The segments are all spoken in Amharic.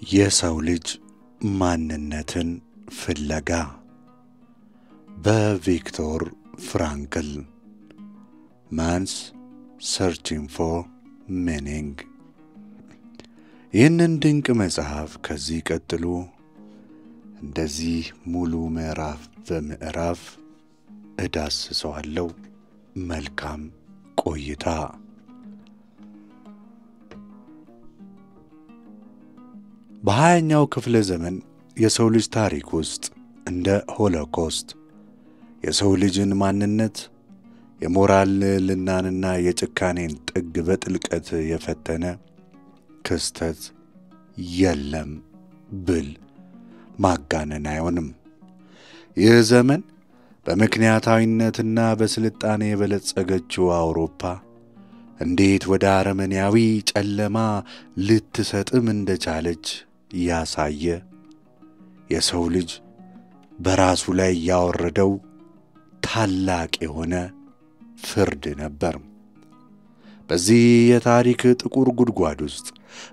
የሰው ልጅ ማንነትን ፍለጋ በቪክቶር ፍራንክል ማንስ ሰርቺንግ ፎር ሚኒንግ። ይህንን ድንቅ መጽሐፍ ከዚህ ቀጥሎ እንደዚህ ሙሉ ምዕራፍ በምዕራፍ እዳስሰዋለሁ። መልካም ቆይታ። በሃያኛው ክፍለ ዘመን የሰው ልጅ ታሪክ ውስጥ እንደ ሆሎኮስት የሰው ልጅን ማንነት የሞራል ልዕልናንና የጭካኔን ጥግ በጥልቀት የፈተነ ክስተት የለም ብል ማጋነን አይሆንም። ይህ ዘመን በምክንያታዊነትና በስልጣኔ የበለጸገችው አውሮፓ እንዴት ወደ አረመኔያዊ ጨለማ ልትሰጥም እንደቻለች ያሳየ የሰው ልጅ በራሱ ላይ ያወረደው ታላቅ የሆነ ፍርድ ነበር። በዚህ የታሪክ ጥቁር ጉድጓድ ውስጥ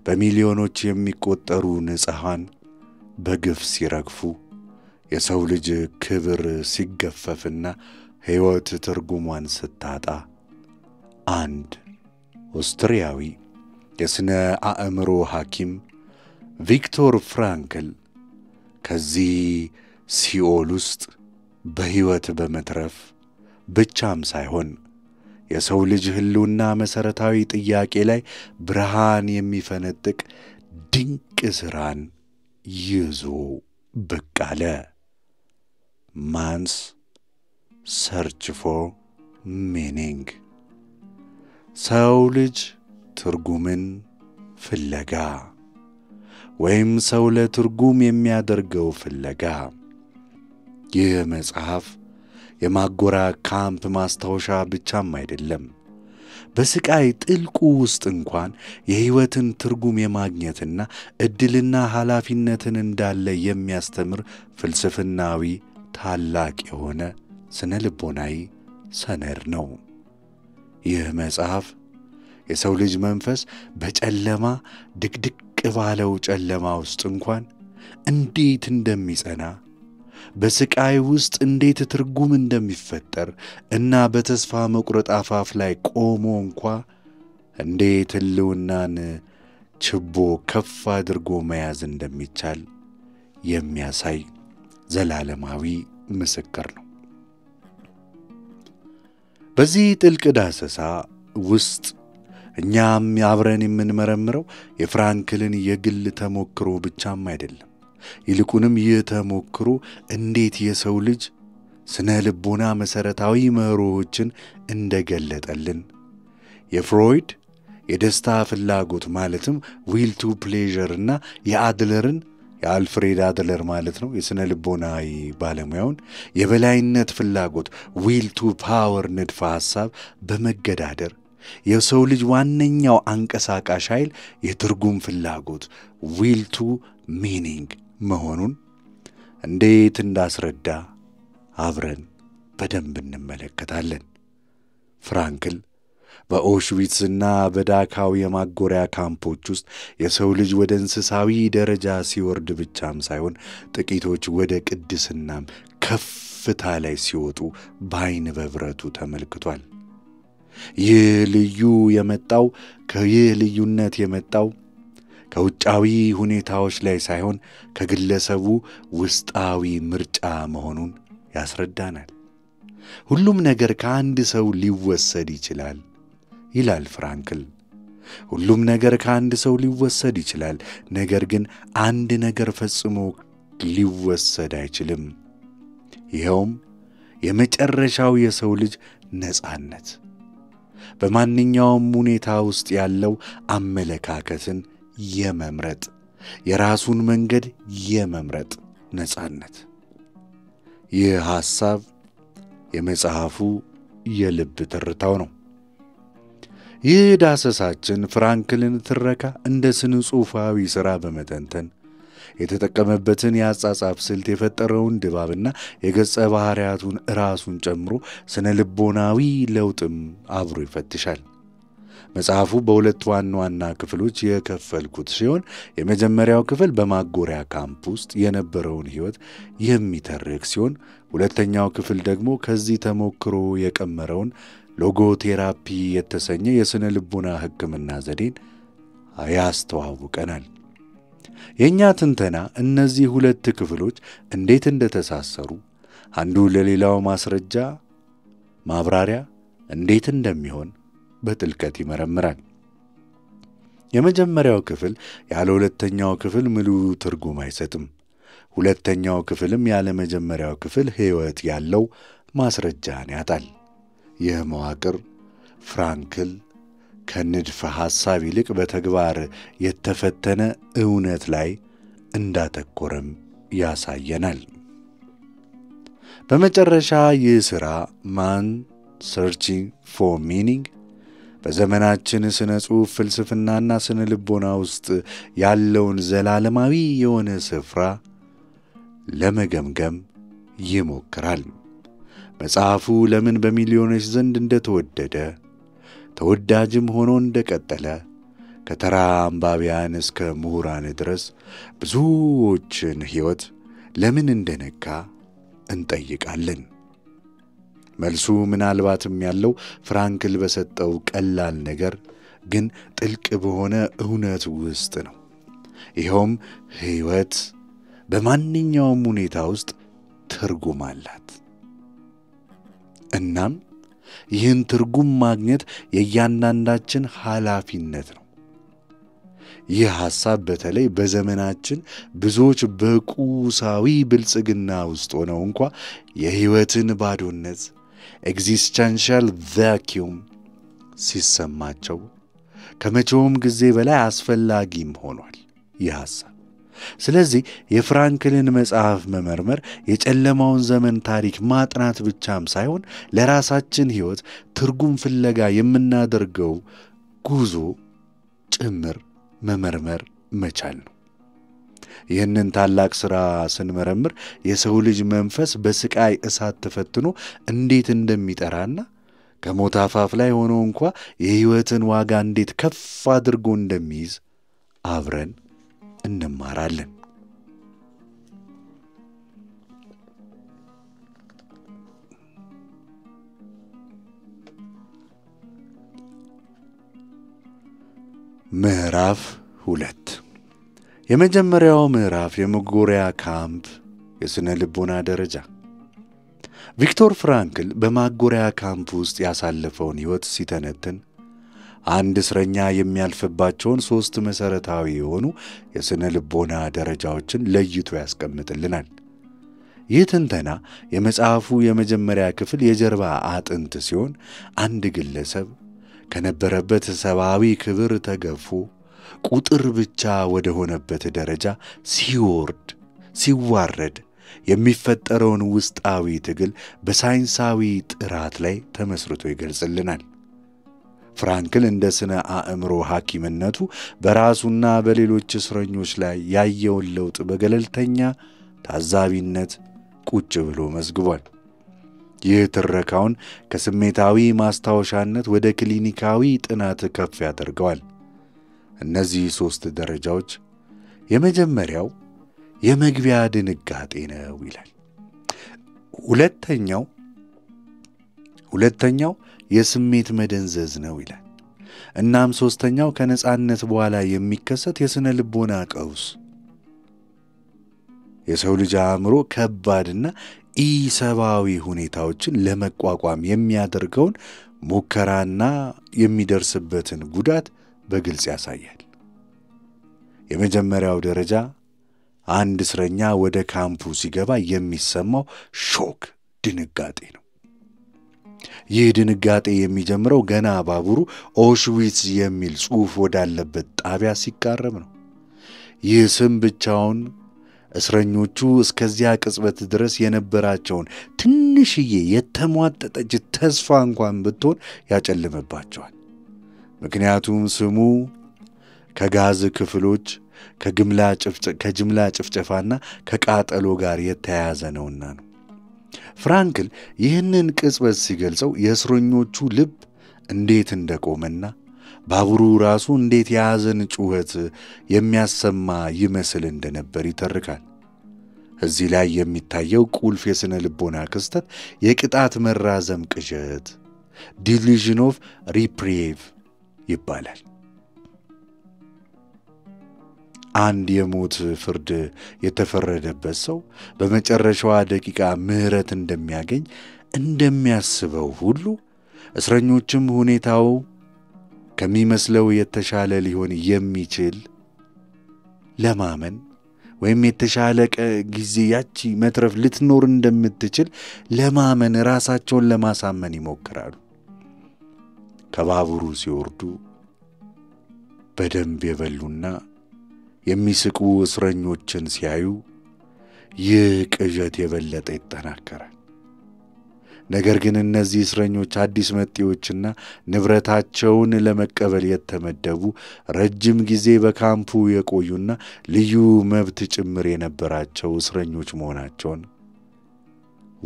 በሚሊዮኖች የሚቆጠሩ ንጹሃን በግፍ ሲረግፉ፣ የሰው ልጅ ክብር ሲገፈፍና ሕይወት ትርጉሟን ስታጣ አንድ ኦስትሪያዊ የሥነ አእምሮ ሐኪም ቪክቶር ፍራንክል ከዚህ ሲኦል ውስጥ በሕይወት በመትረፍ ብቻም ሳይሆን የሰው ልጅ ሕልውና መሠረታዊ ጥያቄ ላይ ብርሃን የሚፈነጥቅ ድንቅ ሥራን ይዞ ብቅ አለ። ማንስ ሰርች ፎር ሚኒንግ። ሰው ልጅ ትርጉምን ፍለጋ ወይም ሰው ለትርጉም የሚያደርገው ፍለጋ። ይህ መጽሐፍ የማጎሪያ ካምፕ ማስታወሻ ብቻም አይደለም። በስቃይ ጥልቁ ውስጥ እንኳን የሕይወትን ትርጉም የማግኘትና ዕድልና ኃላፊነትን እንዳለ የሚያስተምር ፍልስፍናዊ ታላቅ የሆነ ስነ ልቦናዊ ሰነድ ነው። ይህ መጽሐፍ የሰው ልጅ መንፈስ በጨለማ ድቅድቅ ባለው ጨለማ ውስጥ እንኳን እንዴት እንደሚጸና፣ በስቃይ ውስጥ እንዴት ትርጉም እንደሚፈጠር እና በተስፋ መቁረጥ አፋፍ ላይ ቆሞ እንኳ እንዴት ሕልውናን ችቦ ከፍ አድርጎ መያዝ እንደሚቻል የሚያሳይ ዘላለማዊ ምስክር ነው። በዚህ ጥልቅ ዳሰሳ ውስጥ እኛም አብረን የምንመረምረው የፍራንክልን የግል ተሞክሮ ብቻም አይደለም። ይልቁንም ይህ ተሞክሮ እንዴት የሰው ልጅ ስነ ልቦና መሠረታዊ መርሆችን እንደገለጠልን፣ የፍሮይድ የደስታ ፍላጎት ማለትም ዊል ቱ ፕሌዠር እና የአድለርን የአልፍሬድ አድለር ማለት ነው የስነ ልቦናዊ ባለሙያውን የበላይነት ፍላጎት ዊል ቱ ፓወር ንድፈ ሐሳብ በመገዳደር የሰው ልጅ ዋነኛው አንቀሳቃሽ ኃይል የትርጉም ፍላጎት ዊል ቱ ሚኒንግ መሆኑን እንዴት እንዳስረዳ አብረን በደንብ እንመለከታለን። ፍራንክል በኦሽዊትስና በዳካው የማጎሪያ ካምፖች ውስጥ የሰው ልጅ ወደ እንስሳዊ ደረጃ ሲወርድ ብቻም ሳይሆን ጥቂቶች ወደ ቅድስናም ከፍታ ላይ ሲወጡ በዓይን በብረቱ ተመልክቷል። ይህ ልዩነት የመጣው ከውጫዊ ሁኔታዎች ላይ ሳይሆን ከግለሰቡ ውስጣዊ ምርጫ መሆኑን ያስረዳናል። ሁሉም ነገር ከአንድ ሰው ሊወሰድ ይችላል ይላል ፍራንክል። ሁሉም ነገር ከአንድ ሰው ሊወሰድ ይችላል፣ ነገር ግን አንድ ነገር ፈጽሞ ሊወሰድ አይችልም። ይኸውም የመጨረሻው የሰው ልጅ ነጻነት፣ በማንኛውም ሁኔታ ውስጥ ያለው አመለካከትን የመምረጥ የራሱን መንገድ የመምረጥ ነጻነት። ይህ ሐሳብ የመጽሐፉ የልብ ትርታው ነው። ይህ ዳሰሳችን ፍራንክልን ትረካ እንደ ስነ ጽሑፋዊ ሥራ በመተንተን የተጠቀመበትን የአጻጻፍ ስልት የፈጠረውን ድባብና የገጸ ባህሪያቱን ራሱን ጨምሮ ስነ ልቦናዊ ለውጥም አብሮ ይፈትሻል። መጽሐፉ በሁለት ዋና ክፍሎች የከፈልኩት ሲሆን የመጀመሪያው ክፍል በማጎሪያ ካምፕ ውስጥ የነበረውን ሕይወት የሚተርክ ሲሆን ሁለተኛው ክፍል ደግሞ ከዚህ ተሞክሮ የቀመረውን ሎጎቴራፒ የተሰኘ የስነ ልቦና ሕክምና ዘዴን ያስተዋውቀናል። የኛ ትንተና እነዚህ ሁለት ክፍሎች እንዴት እንደተሳሰሩ፣ አንዱ ለሌላው ማስረጃ ማብራሪያ እንዴት እንደሚሆን በጥልቀት ይመረምራል። የመጀመሪያው ክፍል ያለ ሁለተኛው ክፍል ሙሉ ትርጉም አይሰጥም። ሁለተኛው ክፍልም ያለ መጀመሪያው ክፍል ሕይወት ያለው ማስረጃን ያጣል። ይህ መዋቅር ፍራንክል ከንድፈ ሐሳብ ይልቅ በተግባር የተፈተነ እውነት ላይ እንዳተኮረም ያሳየናል። በመጨረሻ ይህ ሥራ ማን ሰርቺንግ ፎር ሚኒንግ በዘመናችን ስነ ጽሑፍ ፍልስፍናና ስነ ልቦና ውስጥ ያለውን ዘላለማዊ የሆነ ስፍራ ለመገምገም ይሞክራል። መጽሐፉ ለምን በሚሊዮኖች ዘንድ እንደተወደደ ተወዳጅም ሆኖ እንደቀጠለ ከተራ አንባቢያን እስከ ምሁራን ድረስ ብዙዎችን ሕይወት ለምን እንደነካ እንጠይቃለን። መልሱ ምናልባትም ያለው ፍራንክል በሰጠው ቀላል ነገር ግን ጥልቅ በሆነ እውነት ውስጥ ነው። ይኸውም ሕይወት በማንኛውም ሁኔታ ውስጥ ትርጉም አላት። እናም ይህን ትርጉም ማግኘት የእያንዳንዳችን ኃላፊነት ነው። ይህ ሐሳብ በተለይ በዘመናችን ብዙዎች በቁሳዊ ብልጽግና ውስጥ ሆነው እንኳ የሕይወትን ባዶነት ኤግዚስቴንሻል ቫኪዩም ሲሰማቸው ከመቼውም ጊዜ በላይ አስፈላጊም ሆኗል ይህ ሐሳብ። ስለዚህ የፍራንክልን መጽሐፍ መመርመር የጨለማውን ዘመን ታሪክ ማጥናት ብቻም ሳይሆን ለራሳችን ሕይወት ትርጉም ፍለጋ የምናደርገው ጉዞ ጭምር መመርመር መቻል ነው። ይህንን ታላቅ ሥራ ስንመረምር የሰው ልጅ መንፈስ በስቃይ እሳት ተፈትኖ እንዴት እንደሚጠራና ከሞት አፋፍ ላይ ሆኖ እንኳ የሕይወትን ዋጋ እንዴት ከፍ አድርጎ እንደሚይዝ አብረን እንማራለን። ምዕራፍ 2 የመጀመሪያው ምዕራፍ የመጎሪያ ካምፕ የስነ ልቦና ደረጃ። ቪክቶር ፍራንክል በማጎሪያ ካምፕ ውስጥ ያሳለፈውን ሕይወት ሲተነትን አንድ እስረኛ የሚያልፍባቸውን 3 መሠረታዊ የሆኑ የስነ ልቦና ደረጃዎችን ለይቶ ያስቀምጥልናል። ይህ ትንተና የመጽሐፉ የመጀመሪያ ክፍል የጀርባ አጥንት ሲሆን አንድ ግለሰብ ከነበረበት ሰብአዊ ክብር ተገፎ ቁጥር ብቻ ወደ ሆነበት ደረጃ ሲዋረድ የሚፈጠረውን ውስጣዊ ትግል በሳይንሳዊ ጥራት ላይ ተመስርቶ ይገልጽልናል። ፍራንክል እንደ ስነ አእምሮ ሐኪምነቱ በራሱና በሌሎች እስረኞች ላይ ያየውን ለውጥ በገለልተኛ ታዛቢነት ቁጭ ብሎ መዝግቧል። ይህ ትረካውን ከስሜታዊ ማስታወሻነት ወደ ክሊኒካዊ ጥናት ከፍ ያደርገዋል። እነዚህ 3 ደረጃዎች የመጀመሪያው የመግቢያ ድንጋጤ ነው ይላል። ሁለተኛው የስሜት መደንዘዝ ነው ይላል። እናም 3ኛው ከነጻነት በኋላ የሚከሰት የስነ ልቦና ቀውስ። የሰው ልጅ አእምሮ ከባድና ኢሰብአዊ ሁኔታዎችን ለመቋቋም የሚያደርገውን ሙከራና የሚደርስበትን ጉዳት በግልጽ ያሳያል። የመጀመሪያው ደረጃ አንድ እስረኛ ወደ ካምፑ ሲገባ የሚሰማው ሾክ ድንጋጤ ነው። ይህ ድንጋጤ የሚጀምረው ገና ባቡሩ ኦሽዊትዝ የሚል ጽሑፍ ወዳለበት ጣቢያ ሲቃረብ ነው። ይህ ስም ብቻውን እስረኞቹ እስከዚያ ቅጽበት ድረስ የነበራቸውን ትንሽዬ የተሟጠጠች ተስፋ እንኳን ብትሆን ያጨልምባቸዋል። ምክንያቱም ስሙ ከጋዝ ክፍሎች ከጅምላ ጭፍጨፋና ከቃጠሎ ጋር የተያያዘ ነውና ነው። ፍራንክል ይህንን ቅጽበት ሲገልጸው የእስረኞቹ ልብ እንዴት እንደቆመና ባቡሩ ራሱ እንዴት የሐዘን ጩኸት የሚያሰማ ይመስል እንደነበር ይተርካል። እዚህ ላይ የሚታየው ቁልፍ የሥነ ልቦና ክስተት የቅጣት መራዘም ቅዠት ዲሉዥን ኦፍ ሪፕሪቭ ይባላል። አንድ የሞት ፍርድ የተፈረደበት ሰው በመጨረሻዋ ደቂቃ ምህረት እንደሚያገኝ እንደሚያስበው ሁሉ እስረኞችም ሁኔታው ከሚመስለው የተሻለ ሊሆን የሚችል ለማመን ወይም የተሻለ ጊዜ ያቺ መትረፍ ልትኖር እንደምትችል ለማመን ራሳቸውን ለማሳመን ይሞክራሉ። ከባቡሩ ሲወርዱ በደንብ የበሉና የሚስቁ እስረኞችን ሲያዩ ይህ ቅዠት የበለጠ ይጠናከራል። ነገር ግን እነዚህ እስረኞች አዲስ መጤዎችና ንብረታቸውን ለመቀበል የተመደቡ ረጅም ጊዜ በካምፑ የቆዩና ልዩ መብት ጭምር የነበራቸው እስረኞች መሆናቸውን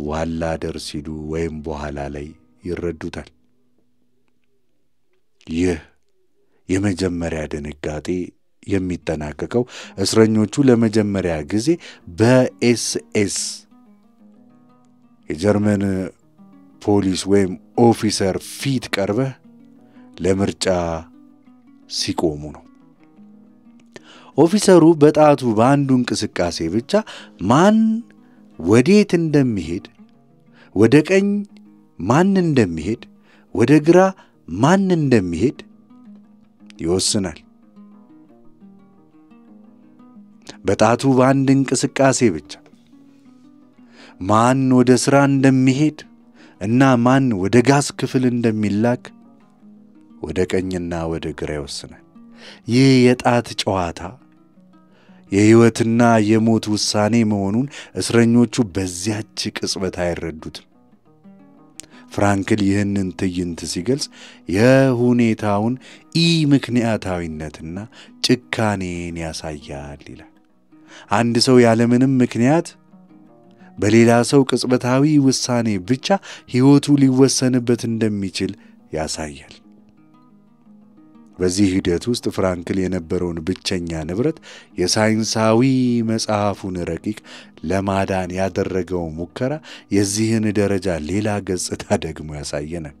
ዋላ ደር ሲሉ ወይም በኋላ ላይ ይረዱታል። ይህ የመጀመሪያ ድንጋጤ የሚጠናቀቀው እስረኞቹ ለመጀመሪያ ጊዜ በኤስኤስ የጀርመን ፖሊስ ወይም ኦፊሰር ፊት ቀርበህ ለምርጫ ሲቆሙ ነው። ኦፊሰሩ በጣቱ በአንዱ እንቅስቃሴ ብቻ ማን ወዴት እንደሚሄድ፣ ወደ ቀኝ ማን እንደሚሄድ፣ ወደ ግራ ማን እንደሚሄድ ይወስናል። በጣቱ በአንድ እንቅስቃሴ ብቻ ማን ወደ ሥራ እንደሚሄድ እና ማን ወደ ጋዝ ክፍል እንደሚላክ ወደ ቀኝና ወደ ግራ ይወስናል። ይህ የጣት ጨዋታ የሕይወትና የሞት ውሳኔ መሆኑን እስረኞቹ በዚያች ቅጽበት አይረዱትም። ፍራንክል ይህንን ትዕይንት ሲገልጽ የሁኔታውን ምክንያታዊነትና ጭካኔን ያሳያል ይላል። አንድ ሰው ያለምንም ምክንያት በሌላ ሰው ቅጽበታዊ ውሳኔ ብቻ ሕይወቱ ሊወሰንበት እንደሚችል ያሳያል። በዚህ ሂደት ውስጥ ፍራንክል የነበረውን ብቸኛ ንብረት የሳይንሳዊ መጽሐፉን ረቂቅ ለማዳን ያደረገው ሙከራ የዚህን ደረጃ ሌላ ገጽታ ደግሞ ያሳየናል።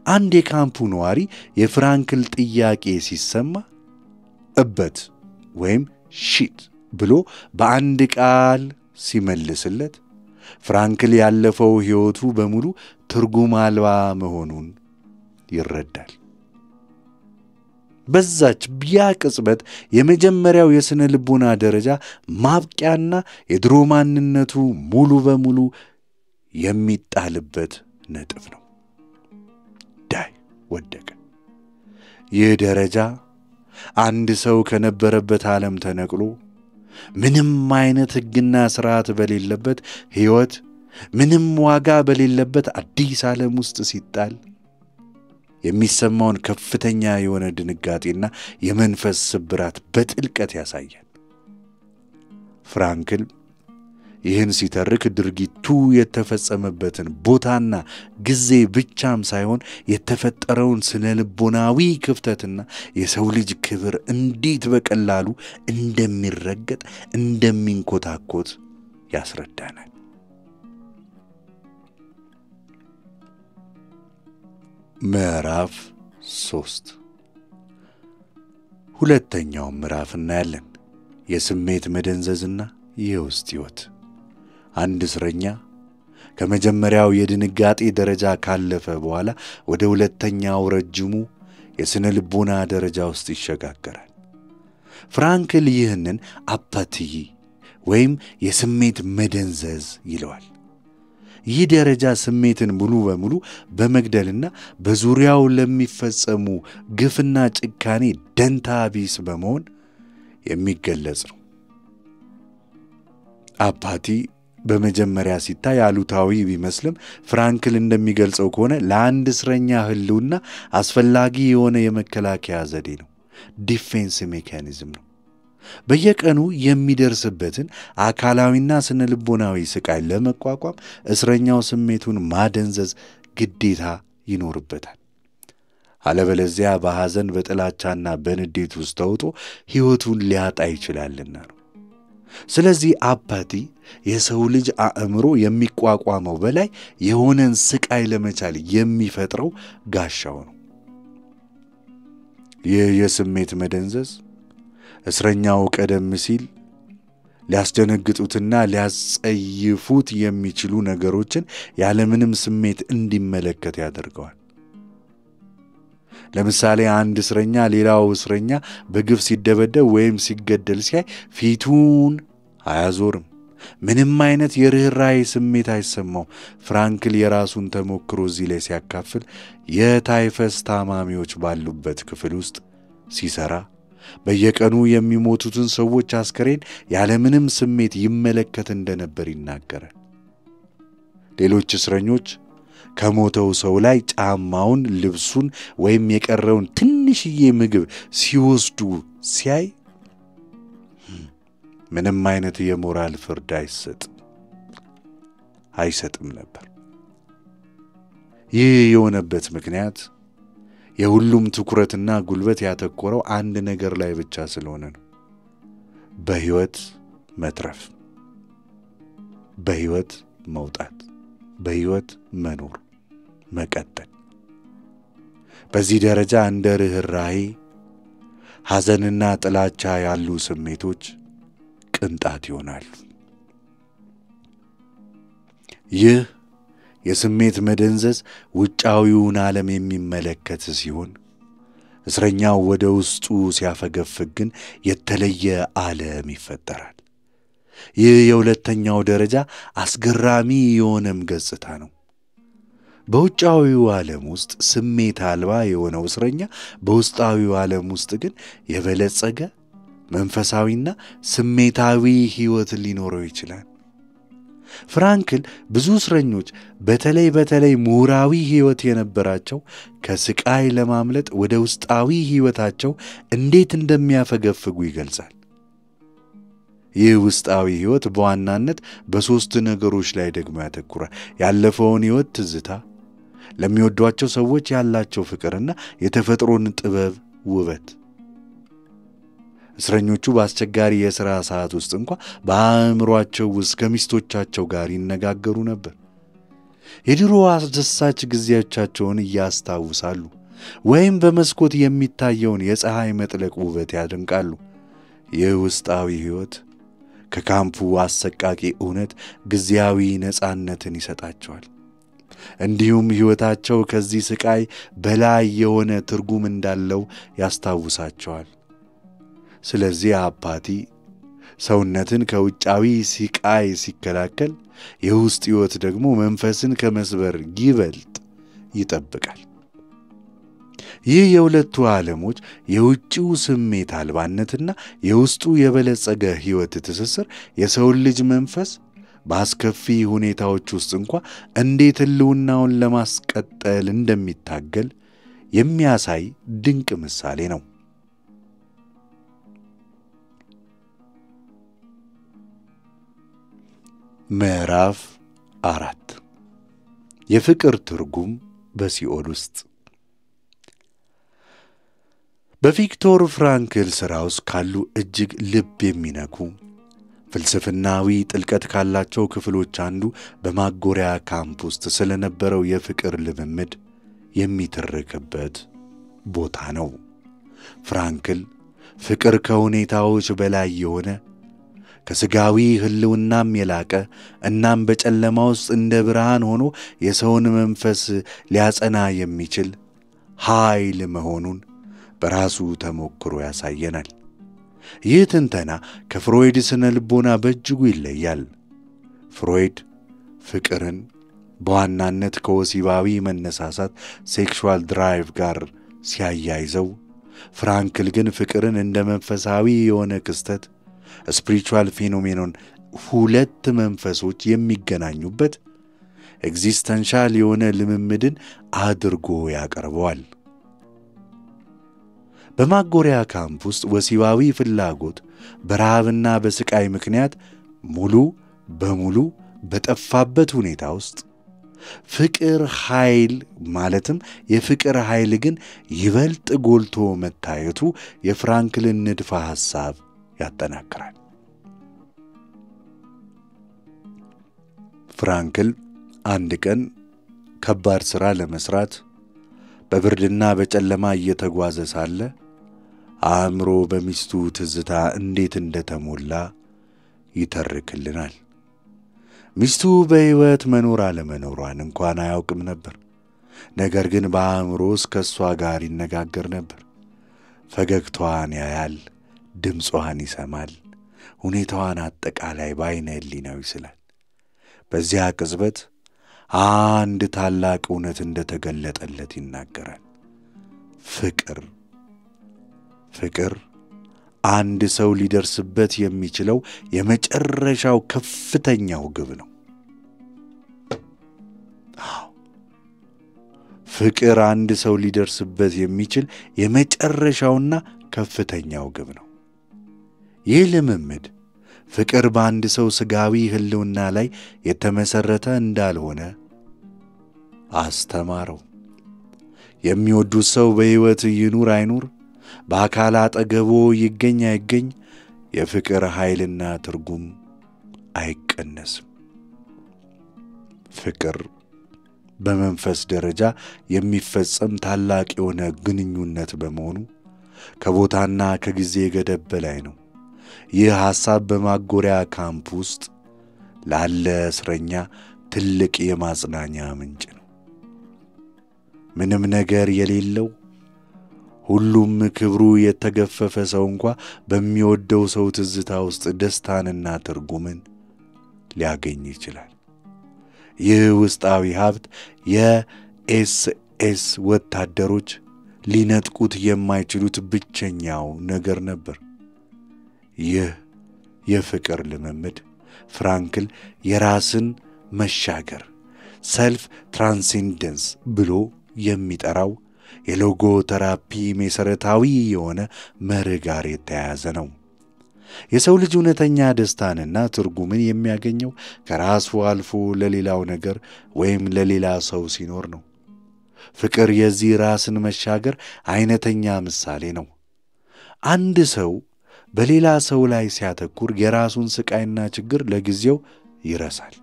አንድ የካምፑ ነዋሪ የፍራንክል ጥያቄ ሲሰማ እበት ወይም ሺት ብሎ በአንድ ቃል ሲመልስለት ፍራንክል ያለፈው ሕይወቱ በሙሉ ትርጉም አልባ መሆኑን ይረዳል። በዛች ቅጽበት የመጀመሪያው የሥነ ልቦና ደረጃ ማብቂያና የድሮ ማንነቱ ሙሉ በሙሉ የሚጣልበት ነጥብ ነው። ወደቀ። ይህ ደረጃ አንድ ሰው ከነበረበት ዓለም ተነቅሎ ምንም አይነት ሕግና ሥርዓት በሌለበት ሕይወት ምንም ዋጋ በሌለበት አዲስ ዓለም ውስጥ ሲጣል የሚሰማውን ከፍተኛ የሆነ ድንጋጤና የመንፈስ ስብራት በጥልቀት ያሳያል። ፍራንክል ይህን ሲተርክ ድርጊቱ የተፈጸመበትን ቦታና ጊዜ ብቻም ሳይሆን የተፈጠረውን ስነ ልቦናዊ ክፍተትና የሰው ልጅ ክብር እንዴት በቀላሉ እንደሚረገጥ እንደሚንኮታኮት ያስረዳናል። ምዕራፍ 3 ሁለተኛው ምዕራፍ እናያለን። የስሜት መደንዘዝና የውስጥ ሕይወት። አንድ እስረኛ ከመጀመሪያው የድንጋጤ ደረጃ ካለፈ በኋላ ወደ ሁለተኛው ረጅሙ የሥነ ልቦና ደረጃ ውስጥ ይሸጋገራል። ፍራንክል ይህንን አፓቲ ወይም የስሜት መደንዘዝ ይለዋል። ይህ ደረጃ ስሜትን ሙሉ በሙሉ በመግደልና በዙሪያው ለሚፈጸሙ ግፍና ጭካኔ ደንታ ቢስ በመሆን የሚገለጽ ነው። አፓቲ በመጀመሪያ ሲታይ አሉታዊ ቢመስልም ፍራንክል እንደሚገልጸው ከሆነ ለአንድ እስረኛ ህልውና አስፈላጊ የሆነ የመከላከያ ዘዴ ነው። ዲፌንስ ሜካኒዝም ነው። በየቀኑ የሚደርስበትን አካላዊና ስነ ልቦናዊ ስቃይ ለመቋቋም እስረኛው ስሜቱን ማደንዘዝ ግዴታ ይኖርበታል። አለበለዚያ በሐዘን በጥላቻና በንዴት ውስጥ ተውጦ ሕይወቱን ሊያጣ ይችላልና ነው። ስለዚህ አባቲ የሰው ልጅ አእምሮ የሚቋቋመው በላይ የሆነን ስቃይ ለመቻል የሚፈጥረው ጋሻው ነው። ይህ የስሜት መደንዘዝ እስረኛው ቀደም ሲል ሊያስደነግጡትና ሊያስጸይፉት የሚችሉ ነገሮችን ያለምንም ስሜት እንዲመለከት ያደርገዋል። ለምሳሌ አንድ እስረኛ ሌላው እስረኛ በግፍ ሲደበደብ ወይም ሲገደል ሲያይ ፊቱን አያዞርም። ምንም አይነት የርህራሄ ስሜት አይሰማው። ፍራንክል የራሱን ተሞክሮ እዚህ ላይ ሲያካፍል የታይፈስ ታማሚዎች ባሉበት ክፍል ውስጥ ሲሰራ በየቀኑ የሚሞቱትን ሰዎች አስከሬን ያለምንም ስሜት ይመለከት እንደነበር ይናገራል። ሌሎች እስረኞች ከሞተው ሰው ላይ ጫማውን፣ ልብሱን ወይም የቀረውን ትንሽዬ ምግብ ሲወስዱ ሲያይ ምንም አይነት የሞራል ፍርድ አይሰጥም ነበር። ይህ የሆነበት ምክንያት የሁሉም ትኩረትና ጉልበት ያተኮረው አንድ ነገር ላይ ብቻ ስለሆነ ነው። በሕይወት መትረፍ፣ በሕይወት መውጣት፣ በሕይወት መኖር፣ መቀጠል። በዚህ ደረጃ እንደ ርህራሄ፣ ሐዘንና ጥላቻ ያሉ ስሜቶች ቅንጣት ይሆናሉ። ይህ የስሜት መደንዘዝ ውጫዊውን ዓለም የሚመለከት ሲሆን እስረኛው ወደ ውስጡ ሲያፈገፍግ ግን የተለየ ዓለም ይፈጠራል። ይህ የሁለተኛው ደረጃ አስገራሚ የሆነም ገጽታ ነው። በውጫዊው ዓለም ውስጥ ስሜት አልባ የሆነው እስረኛ በውስጣዊው ዓለም ውስጥ ግን የበለጸገ መንፈሳዊና ስሜታዊ ሕይወት ሊኖረው ይችላል። ፍራንክል ብዙ እስረኞች በተለይ ምሁራዊ ሕይወት የነበራቸው ከስቃይ ለማምለጥ ወደ ውስጣዊ ሕይወታቸው እንዴት እንደሚያፈገፍጉ ይገልጻል። ይህ ውስጣዊ ሕይወት በዋናነት በሦስት ነገሮች ላይ ደግሞ ያተኩራል። ያለፈውን ሕይወት ትዝታ፣ ለሚወዷቸው ሰዎች ያላቸው ፍቅርና የተፈጥሮን ጥበብ ውበት። እስረኞቹ በአስቸጋሪ የሥራ ሰዓት ውስጥ እንኳ በአእምሮአቸው ውስጥ ከሚስቶቻቸው ጋር ይነጋገሩ ነበር። የድሮ አስደሳች ጊዜያቸውን እያስታውሳሉ ወይም በመስኮት የሚታየውን የፀሐይ መጥለቅ ውበት ያደንቃሉ። ይህ ውስጣዊ ሕይወት ከካምፑ አሰቃቂ እውነት ጊዜያዊ ነፃነትን ይሰጣቸዋል። እንዲሁም ሕይወታቸው ከዚህ ስቃይ በላይ የሆነ ትርጉም እንዳለው ያስታውሳቸዋል። ስለዚህ አባቲ ሰውነትን ከውጫዊ ስቃይ ሲከላከል፣ የውስጥ ሕይወት ደግሞ መንፈስን ከመስበር ይበልጥ ይጠብቃል። ይህ የሁለቱ ዓለሞች የውጭው ስሜት አልባነትና የውስጡ የበለጸገ ሕይወት ትስስር የሰውን ልጅ መንፈስ በአስከፊ ሁኔታዎች ውስጥ እንኳ እንዴት ሕልውናውን ለማስቀጠል እንደሚታገል የሚያሳይ ድንቅ ምሳሌ ነው። ምዕራፍ 4 የፍቅር ትርጉም በሲኦል ውስጥ። በቪክቶር ፍራንክል ሥራ ውስጥ ካሉ እጅግ ልብ የሚነኩ ፍልስፍናዊ ጥልቀት ካላቸው ክፍሎች አንዱ በማጎሪያ ካምፕ ውስጥ ስለነበረው የፍቅር ልምምድ የሚተረክበት ቦታ ነው። ፍራንክል ፍቅር ከሁኔታዎች በላይ የሆነ ከሥጋዊ ሕልውናም የላቀ እናም በጨለማ ውስጥ እንደ ብርሃን ሆኖ የሰውን መንፈስ ሊያጸና የሚችል ኃይል መሆኑን በራሱ ተሞክሮ ያሳየናል። ይህ ትንተና ከፍሮይድ ስነ ልቦና በእጅጉ ይለያል። ፍሮይድ ፍቅርን በዋናነት ከወሲባዊ መነሳሳት ሴክሹዋል ድራይቭ ጋር ሲያያይዘው፣ ፍራንክል ግን ፍቅርን እንደ መንፈሳዊ የሆነ ክስተት ስፒሪቹዋል ፌኖሜኖን፣ ሁለት መንፈሶች የሚገናኙበት ኤግዚስተንሻል የሆነ ልምምድን አድርጎ ያቀርበዋል። በማጎሪያ ካምፕ ውስጥ ወሲባዊ ፍላጎት በረሃብና በስቃይ ምክንያት ሙሉ በሙሉ በጠፋበት ሁኔታ ውስጥ ፍቅር ኃይል ማለትም የፍቅር ኃይል ግን ይበልጥ ጎልቶ መታየቱ የፍራንክልን ንድፈ ሐሳብ ያጠናክራል። ፍራንክል አንድ ቀን ከባድ ሥራ ለመስራት በብርድና በጨለማ እየተጓዘ ሳለ አእምሮ በሚስቱ ትዝታ እንዴት እንደተሞላ ይተርክልናል። ሚስቱ በሕይወት መኖር አለመኖሯን እንኳን አያውቅም ነበር። ነገር ግን በአእምሮ ከእሷ ጋር ይነጋገር ነበር። ፈገግታዋን ያያል፣ ድምጿን ይሰማል፣ ሁኔታዋን አጠቃላይ በዓይነ ሕሊናው ይስላል። በዚያ ቅጽበት አንድ ታላቅ እውነት እንደተገለጠለት ይናገራል። ፍቅር አንድ ሰው ሊደርስበት የሚችለው የመጨረሻው ከፍተኛው ግብ ነው። ፍቅር አንድ ሰው ሊደርስበት የሚችል የመጨረሻውና ከፍተኛው ግብ ነው። ይህ ልምምድ ፍቅር በአንድ ሰው ሥጋዊ ሕልውና ላይ የተመሠረተ እንዳልሆነ አስተማረው። የሚወዱት ሰው በሕይወት ይኑር አይኑር፣ በአካል አጠገቦ ይገኝ አይገኝ፣ የፍቅር ኃይልና ትርጉም አይቀነስም። ፍቅር በመንፈስ ደረጃ የሚፈጸም ታላቅ የሆነ ግንኙነት በመሆኑ ከቦታና ከጊዜ ገደብ በላይ ነው። ይህ ሐሳብ በማጎሪያ ካምፕ ውስጥ ላለ እስረኛ ትልቅ የማጽናኛ ምንጭ ነው። ምንም ነገር የሌለው ሁሉም ክብሩ የተገፈፈ ሰው እንኳ በሚወደው ሰው ትዝታ ውስጥ ደስታንና ትርጉምን ሊያገኝ ይችላል። ይህ ውስጣዊ ሀብት የኤስኤስ ወታደሮች ሊነጥቁት የማይችሉት ብቸኛው ነገር ነበር። ይህ የፍቅር ልምምድ ፍራንክል የራስን መሻገር ሰልፍ ትራንሴንደንስ ብሎ የሚጠራው የሎጎ ተራፒ መሰረታዊ የሆነ መርህ ጋር የተያያዘ ነው። የሰው ልጅ እውነተኛ ደስታንና ትርጉምን የሚያገኘው ከራሱ አልፎ ለሌላው ነገር ወይም ለሌላ ሰው ሲኖር ነው። ፍቅር የዚህ ራስን መሻገር አይነተኛ ምሳሌ ነው። አንድ ሰው በሌላ ሰው ላይ ሲያተኩር የራሱን ስቃይና ችግር ለጊዜው ይረሳል።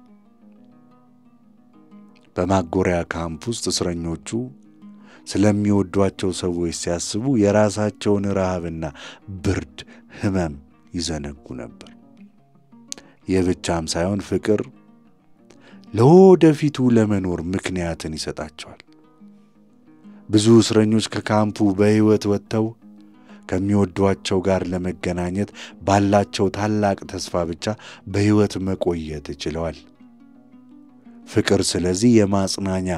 በማጎሪያ ካምፕ ውስጥ እስረኞቹ ስለሚወዷቸው ሰዎች ሲያስቡ የራሳቸውን ረሃብና ብርድ፣ ሕመም ይዘነጉ ነበር። የብቻም ሳይሆን ፍቅር ለወደፊቱ ለመኖር ምክንያትን ይሰጣቸዋል። ብዙ እስረኞች ከካምፑ በሕይወት ወጥተው ከሚወዷቸው ጋር ለመገናኘት ባላቸው ታላቅ ተስፋ ብቻ በሕይወት መቆየት ችለዋል። ፍቅር ስለዚህ የማጽናኛ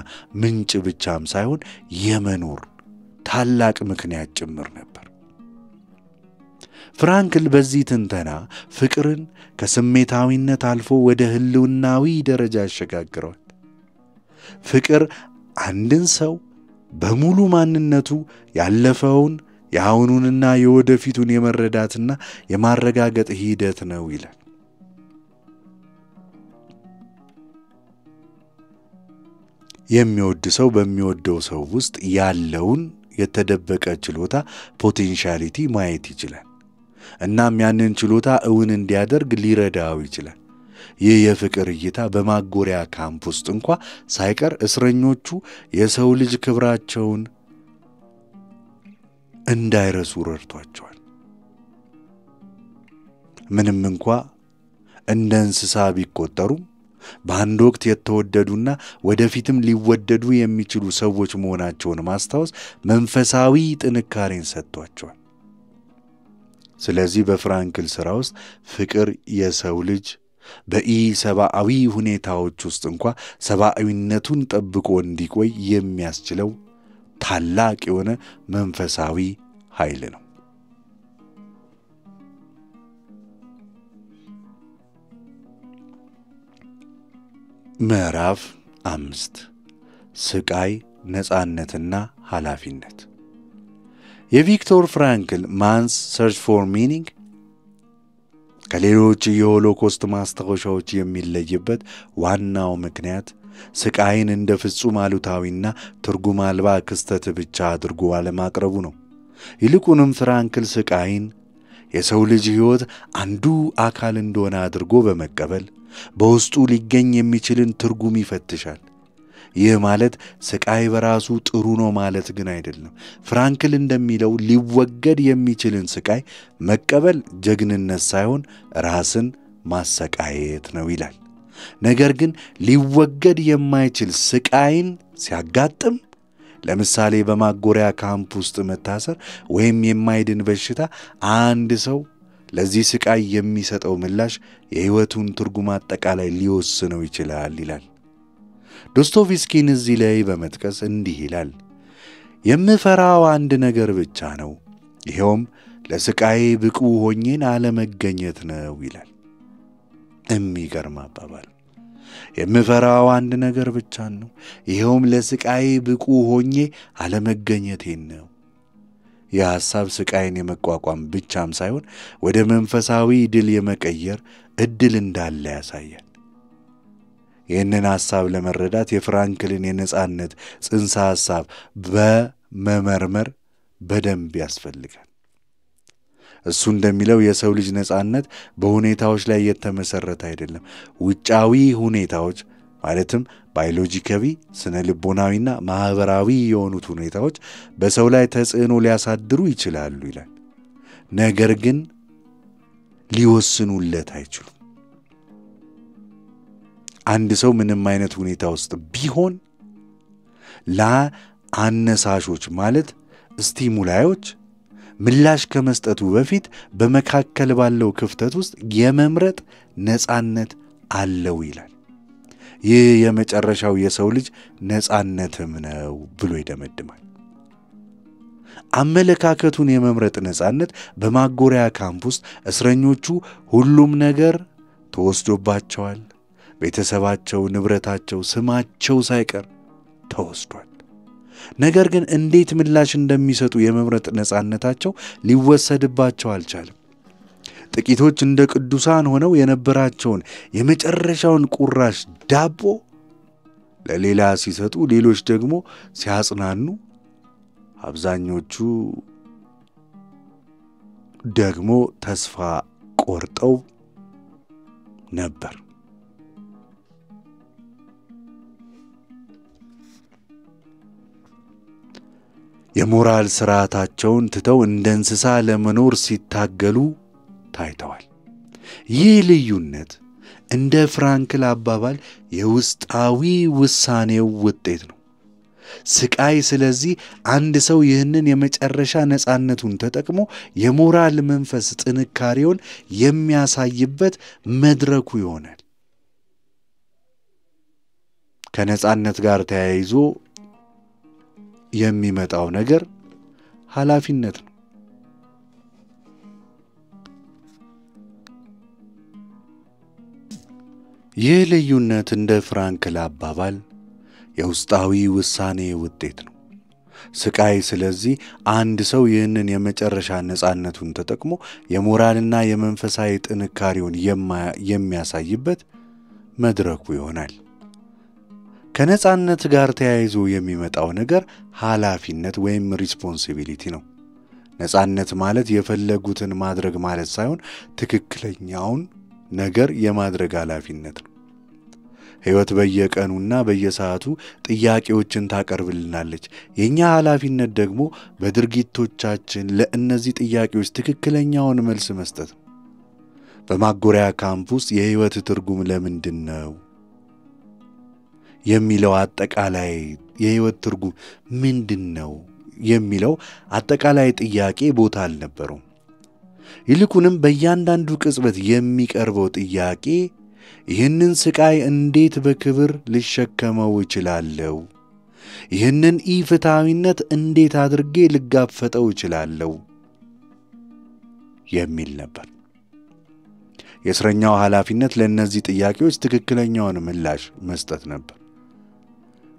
ምንጭ ብቻም ሳይሆን የመኖር ታላቅ ምክንያት ጭምር ነበር። ፍራንክል በዚህ ትንተና ፍቅርን ከስሜታዊነት አልፎ ወደ ህልውናዊ ደረጃ ያሸጋግረዋል። ፍቅር አንድን ሰው በሙሉ ማንነቱ ያለፈውን የአሁኑንና የወደፊቱን የመረዳትና የማረጋገጥ ሂደት ነው ይላል። የሚወድ ሰው በሚወደው ሰው ውስጥ ያለውን የተደበቀ ችሎታ ፖቴንሻሊቲ ማየት ይችላል። እናም ያንን ችሎታ እውን እንዲያደርግ ሊረዳው ይችላል። ይህ የፍቅር እይታ በማጎሪያ ካምፕ ውስጥ እንኳ ሳይቀር እስረኞቹ የሰው ልጅ ክብራቸውን እንዳይረሱ ረድቷቸዋል። ምንም እንኳ እንደ እንስሳ ቢቆጠሩም በአንድ ወቅት የተወደዱና ወደፊትም ሊወደዱ የሚችሉ ሰዎች መሆናቸውን ማስታወስ መንፈሳዊ ጥንካሬን ሰጥቷቸዋል። ስለዚህ በፍራንክል ሥራ ውስጥ ፍቅር የሰው ልጅ በኢሰብአዊ ሁኔታዎች ውስጥ እንኳ ሰብአዊነቱን ጠብቆ እንዲቆይ የሚያስችለው ታላቅ የሆነ መንፈሳዊ ኃይል ነው። ምዕራፍ 5 ስቃይ፣ ነጻነትና ኃላፊነት። የቪክቶር ፍራንክል ማንስ ሰርች ፎር ሚኒንግ ከሌሎች የሆሎኮስት ማስታወሻዎች የሚለይበት ዋናው ምክንያት ስቃይን እንደ ፍጹም አሉታዊና ትርጉም አልባ ክስተት ብቻ አድርጎ አለማቅረቡ ነው። ይልቁንም ፍራንክል ስቃይን የሰው ልጅ ሕይወት አንዱ አካል እንደሆነ አድርጎ በመቀበል በውስጡ ሊገኝ የሚችልን ትርጉም ይፈትሻል። ይህ ማለት ስቃይ በራሱ ጥሩ ነው ማለት ግን አይደለም። ፍራንክል እንደሚለው ሊወገድ የሚችልን ስቃይ መቀበል ጀግንነት ሳይሆን ራስን ማሰቃየት ነው ይላል። ነገር ግን ሊወገድ የማይችል ስቃይን ሲያጋጥም፣ ለምሳሌ በማጎሪያ ካምፕ ውስጥ መታሰር ወይም የማይድን በሽታ፣ አንድ ሰው ለዚህ ስቃይ የሚሰጠው ምላሽ የሕይወቱን ትርጉም አጠቃላይ ሊወስነው ይችላል ይላል። ዶስቶቭስኪን እዚህ ላይ በመጥቀስ እንዲህ ይላል፣ የምፈራው አንድ ነገር ብቻ ነው፣ ይኸውም ለስቃዬ ብቁ ሆኜን አለመገኘት ነው ይላል። የሚገርም አባባል። የምፈራው አንድ ነገር ብቻ ነው፣ ይኸውም ለስቃዬ ብቁ ሆኜ አለመገኘቴን ነው። ይህ ሐሳብ ስቃይን የመቋቋም ብቻም ሳይሆን ወደ መንፈሳዊ ድል የመቀየር ዕድል እንዳለ ያሳያል። ይህንን ሐሳብ ለመረዳት የፍራንክልን የነጻነት ጽንሰ ሐሳብ በመመርመር በደንብ ያስፈልጋል። እሱ እንደሚለው የሰው ልጅ ነጻነት በሁኔታዎች ላይ የተመሰረተ አይደለም። ውጫዊ ሁኔታዎች ማለትም ባዮሎጂካዊ፣ ስነ ልቦናዊና ማህበራዊ የሆኑት ሁኔታዎች በሰው ላይ ተጽዕኖ ሊያሳድሩ ይችላሉ ይላል። ነገር ግን ሊወስኑለት አይችሉም። አንድ ሰው ምንም አይነት ሁኔታ ውስጥ ቢሆን ለአነሳሾች ማለት ስቲሙላዮች ምላሽ ከመስጠቱ በፊት በመካከል ባለው ክፍተት ውስጥ የመምረጥ ነጻነት አለው ይላል። ይህ የመጨረሻው የሰው ልጅ ነጻነትም ነው ብሎ ይደመድማል። አመለካከቱን የመምረጥ ነጻነት በማጎሪያ ካምፕ ውስጥ እስረኞቹ ሁሉም ነገር ተወስዶባቸዋል። ቤተሰባቸው፣ ንብረታቸው፣ ስማቸው ሳይቀር ተወስዷል። ነገር ግን እንዴት ምላሽ እንደሚሰጡ የመምረጥ ነጻነታቸው ሊወሰድባቸው አልቻለም። ጥቂቶች እንደ ቅዱሳን ሆነው የነበራቸውን የመጨረሻውን ቁራሽ ዳቦ ለሌላ ሲሰጡ፣ ሌሎች ደግሞ ሲያጽናኑ፣ አብዛኞቹ ደግሞ ተስፋ ቆርጠው ነበር። የሞራል ሥርዓታቸውን ትተው እንደ እንስሳ ለመኖር ሲታገሉ ታይተዋል። ይህ ልዩነት እንደ ፍራንክል አባባል የውስጣዊ ውሳኔው ውጤት ነው። ስቃይ ስለዚህ አንድ ሰው ይህንን የመጨረሻ ነጻነቱን ተጠቅሞ የሞራል መንፈስ ጥንካሬውን የሚያሳይበት መድረኩ ይሆናል። ከነጻነት ጋር ተያይዞ የሚመጣው ነገር ኃላፊነት ነው። ይህ ልዩነት እንደ ፍራንክል አባባል የውስጣዊ ውሳኔ ውጤት ነው። ስቃይ ስለዚህ አንድ ሰው ይህንን የመጨረሻ ነጻነቱን ተጠቅሞ የሞራልና የመንፈሳዊ ጥንካሬውን የሚያሳይበት መድረኩ ይሆናል። ከነጻነት ጋር ተያይዞ የሚመጣው ነገር ኃላፊነት ወይም ሪስፖንሲቢሊቲ ነው። ነጻነት ማለት የፈለጉትን ማድረግ ማለት ሳይሆን ትክክለኛውን ነገር የማድረግ ኃላፊነት ነው። ሕይወት በየቀኑና በየሰዓቱ ጥያቄዎችን ታቀርብልናለች። የኛ ኃላፊነት ደግሞ በድርጊቶቻችን ለእነዚህ ጥያቄዎች ትክክለኛውን መልስ መስጠት ነው። በማጎሪያ ካምፕ ውስጥ የሕይወት ትርጉም ለምንድን ነው የሚለው አጠቃላይ የሕይወት ትርጉም ምንድን ነው የሚለው አጠቃላይ ጥያቄ ቦታ አልነበረውም። ይልቁንም በእያንዳንዱ ቅጽበት የሚቀርበው ጥያቄ ይህንን ስቃይ እንዴት በክብር ልሸከመው እችላለሁ? ይህንን ኢፍትሐዊነት እንዴት አድርጌ ልጋፈጠው እችላለሁ? የሚል ነበር። የእስረኛው ኃላፊነት ለእነዚህ ጥያቄዎች ትክክለኛውን ምላሽ መስጠት ነበር።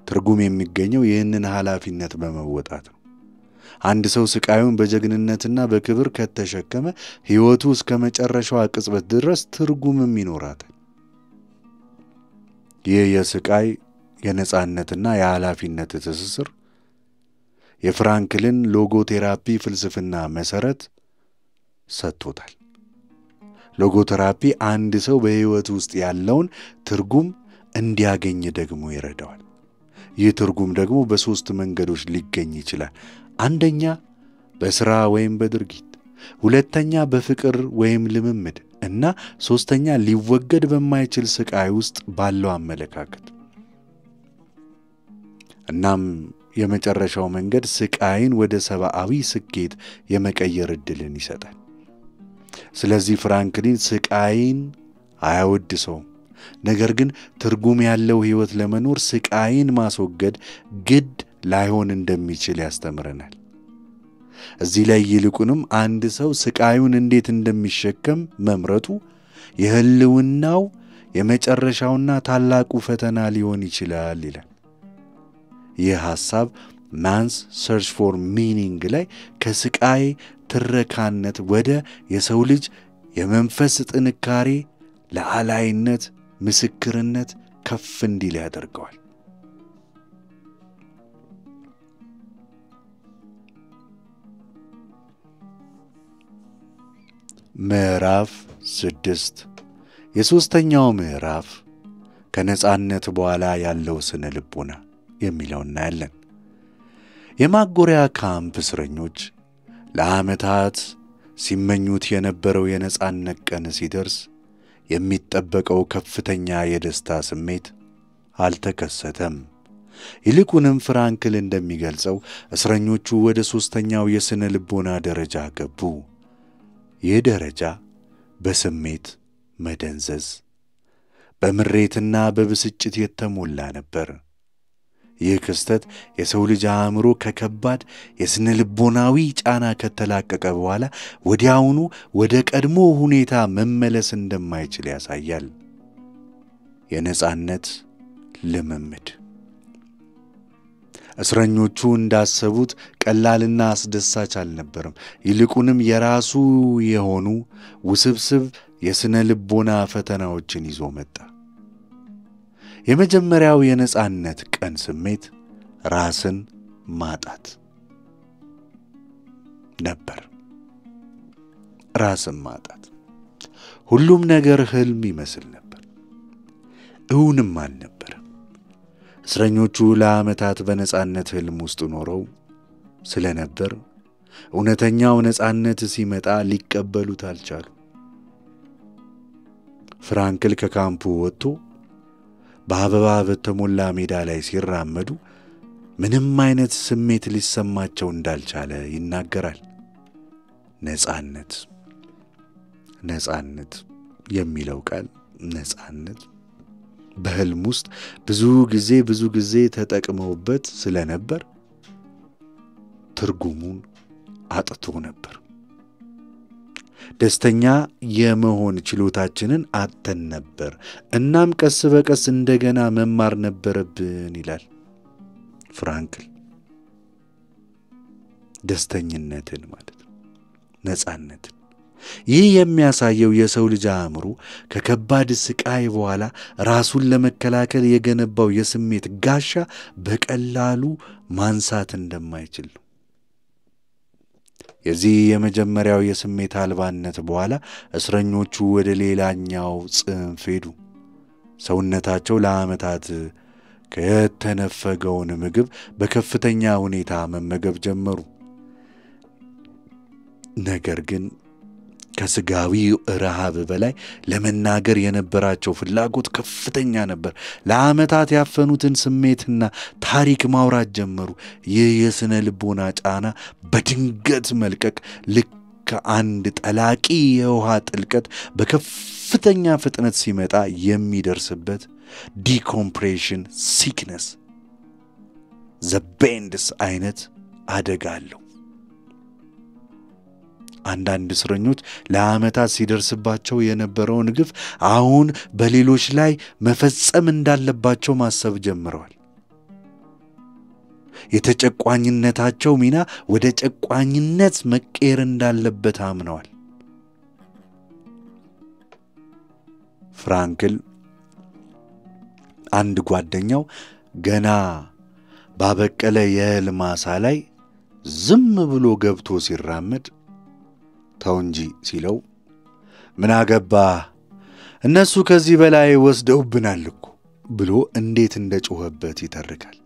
ትርጉም የሚገኘው ይህንን ኃላፊነት በመወጣት ነው። አንድ ሰው ስቃዩን በጀግንነትና በክብር ከተሸከመ ሕይወቱ እስከ መጨረሻዋ ቅጽበት ድረስ ትርጉምም ይኖራታል። ይህ የስቃይ የነጻነትና የኃላፊነት ትስስር የፍራንክልን ሎጎቴራፒ ፍልስፍና መሰረት ሰጥቶታል። ሎጎቴራፒ አንድ ሰው በሕይወት ውስጥ ያለውን ትርጉም እንዲያገኝ ደግሞ ይረዳዋል። ይህ ትርጉም ደግሞ በሦስት መንገዶች ሊገኝ ይችላል። አንደኛ በሥራ ወይም በድርጊት፣ ሁለተኛ በፍቅር ወይም ልምምድ እና ሦስተኛ ሊወገድ በማይችል ስቃይ ውስጥ ባለው አመለካከት። እናም የመጨረሻው መንገድ ስቃይን ወደ ሰብአዊ ስኬት የመቀየር ዕድልን ይሰጣል። ስለዚህ ፍራንክሊን ስቃይን አያወድሰውም፣ ነገር ግን ትርጉም ያለው ሕይወት ለመኖር ስቃይን ማስወገድ ግድ ላይሆን እንደሚችል ያስተምረናል። እዚህ ላይ ይልቁንም አንድ ሰው ስቃዩን እንዴት እንደሚሸከም መምረጡ የህልውናው የመጨረሻውና ታላቁ ፈተና ሊሆን ይችላል ይላል። ይህ ሐሳብ ማንስ ሰርች ፎር ሚኒንግ ላይ ከስቃይ ትረካነት ወደ የሰው ልጅ የመንፈስ ጥንካሬ ለአላይነት ምስክርነት ከፍ እንዲል ያደርገዋል። ምዕራፍ 6 የሦስተኛው ምዕራፍ ከነጻነት በኋላ ያለው ስነ ልቦና የሚለው እናያለን። የማጎሪያ ካምፕ እስረኞች ለዓመታት ሲመኙት የነበረው የነጻነት ቀን ሲደርስ የሚጠበቀው ከፍተኛ የደስታ ስሜት አልተከሰተም። ይልቁንም ፍራንክል እንደሚገልጸው እስረኞቹ ወደ ሦስተኛው የስነ ልቦና ደረጃ ገቡ። ይህ ደረጃ በስሜት መደንዘዝ፣ በምሬትና በብስጭት የተሞላ ነበር። ይህ ክስተት የሰው ልጅ አእምሮ ከከባድ የስነ ልቦናዊ ጫና ከተላቀቀ በኋላ ወዲያውኑ ወደ ቀድሞ ሁኔታ መመለስ እንደማይችል ያሳያል። የነጻነት ልምምድ እስረኞቹ እንዳሰቡት ቀላልና አስደሳች አልነበረም። ይልቁንም የራሱ የሆኑ ውስብስብ የስነ ልቦና ፈተናዎችን ይዞ መጣ። የመጀመሪያው የነጻነት ቀን ስሜት ራስን ማጣት ነበር። ራስን ማጣት ሁሉም ነገር ህልም ይመስል ነበር፣ እውንም አልነበረም። እስረኞቹ ለዓመታት በነጻነት ህልም ውስጥ ኖረው ስለነበር እውነተኛው ነጻነት ሲመጣ ሊቀበሉት አልቻሉ። ፍራንክል ከካምፑ ወጥቶ በአበባ በተሞላ ሜዳ ላይ ሲራመዱ ምንም አይነት ስሜት ሊሰማቸው እንዳልቻለ ይናገራል። ነጻነት የሚለው ቃል ነጻነት በህልም ውስጥ ብዙ ጊዜ ተጠቅመውበት ስለነበር ትርጉሙን አጥቶ ነበር። ደስተኛ የመሆን ችሎታችንን አጥተን ነበር። እናም ቀስ በቀስ እንደገና መማር ነበረብን ይላል ፍራንክል። ደስተኝነትን ማለት ነው፣ ነጻነትን። ይህ የሚያሳየው የሰው ልጅ አእምሮ ከከባድ ስቃይ በኋላ ራሱን ለመከላከል የገነባው የስሜት ጋሻ በቀላሉ ማንሳት እንደማይችል ነው። የዚህ የመጀመሪያው የስሜት አልባነት በኋላ እስረኞቹ ወደ ሌላኛው ጽንፍ ሄዱ። ሰውነታቸው ለዓመታት ከተነፈገውን ምግብ በከፍተኛ ሁኔታ መመገብ ጀመሩ። ነገር ግን ከስጋዊ ረሃብ በላይ ለመናገር የነበራቸው ፍላጎት ከፍተኛ ነበር። ለዓመታት ያፈኑትን ስሜትና ታሪክ ማውራት ጀመሩ። ይህ የስነ ልቦና ጫና በድንገት መልቀቅ ልክ አንድ ጠላቂ የውሃ ጥልቀት በከፍተኛ ፍጥነት ሲመጣ የሚደርስበት ዲኮምፕሬሽን ሲክነስ ዘቤንድስ አይነት አደጋ አለው። አንዳንድ እስረኞች ለዓመታት ሲደርስባቸው የነበረውን ግፍ አሁን በሌሎች ላይ መፈጸም እንዳለባቸው ማሰብ ጀምረዋል። የተጨቋኝነታቸው ሚና ወደ ጨቋኝነት መቀየር እንዳለበት አምነዋል። ፍራንክል አንድ ጓደኛው ገና ባበቀለ የእህል ማሳ ላይ ዝም ብሎ ገብቶ ሲራመድ ተው እንጂ ሲለው ምን አገባህ እነሱ ከዚህ በላይ ወስደውብናል እኮ ብሎ እንዴት እንደጮኸበት ይተርካል።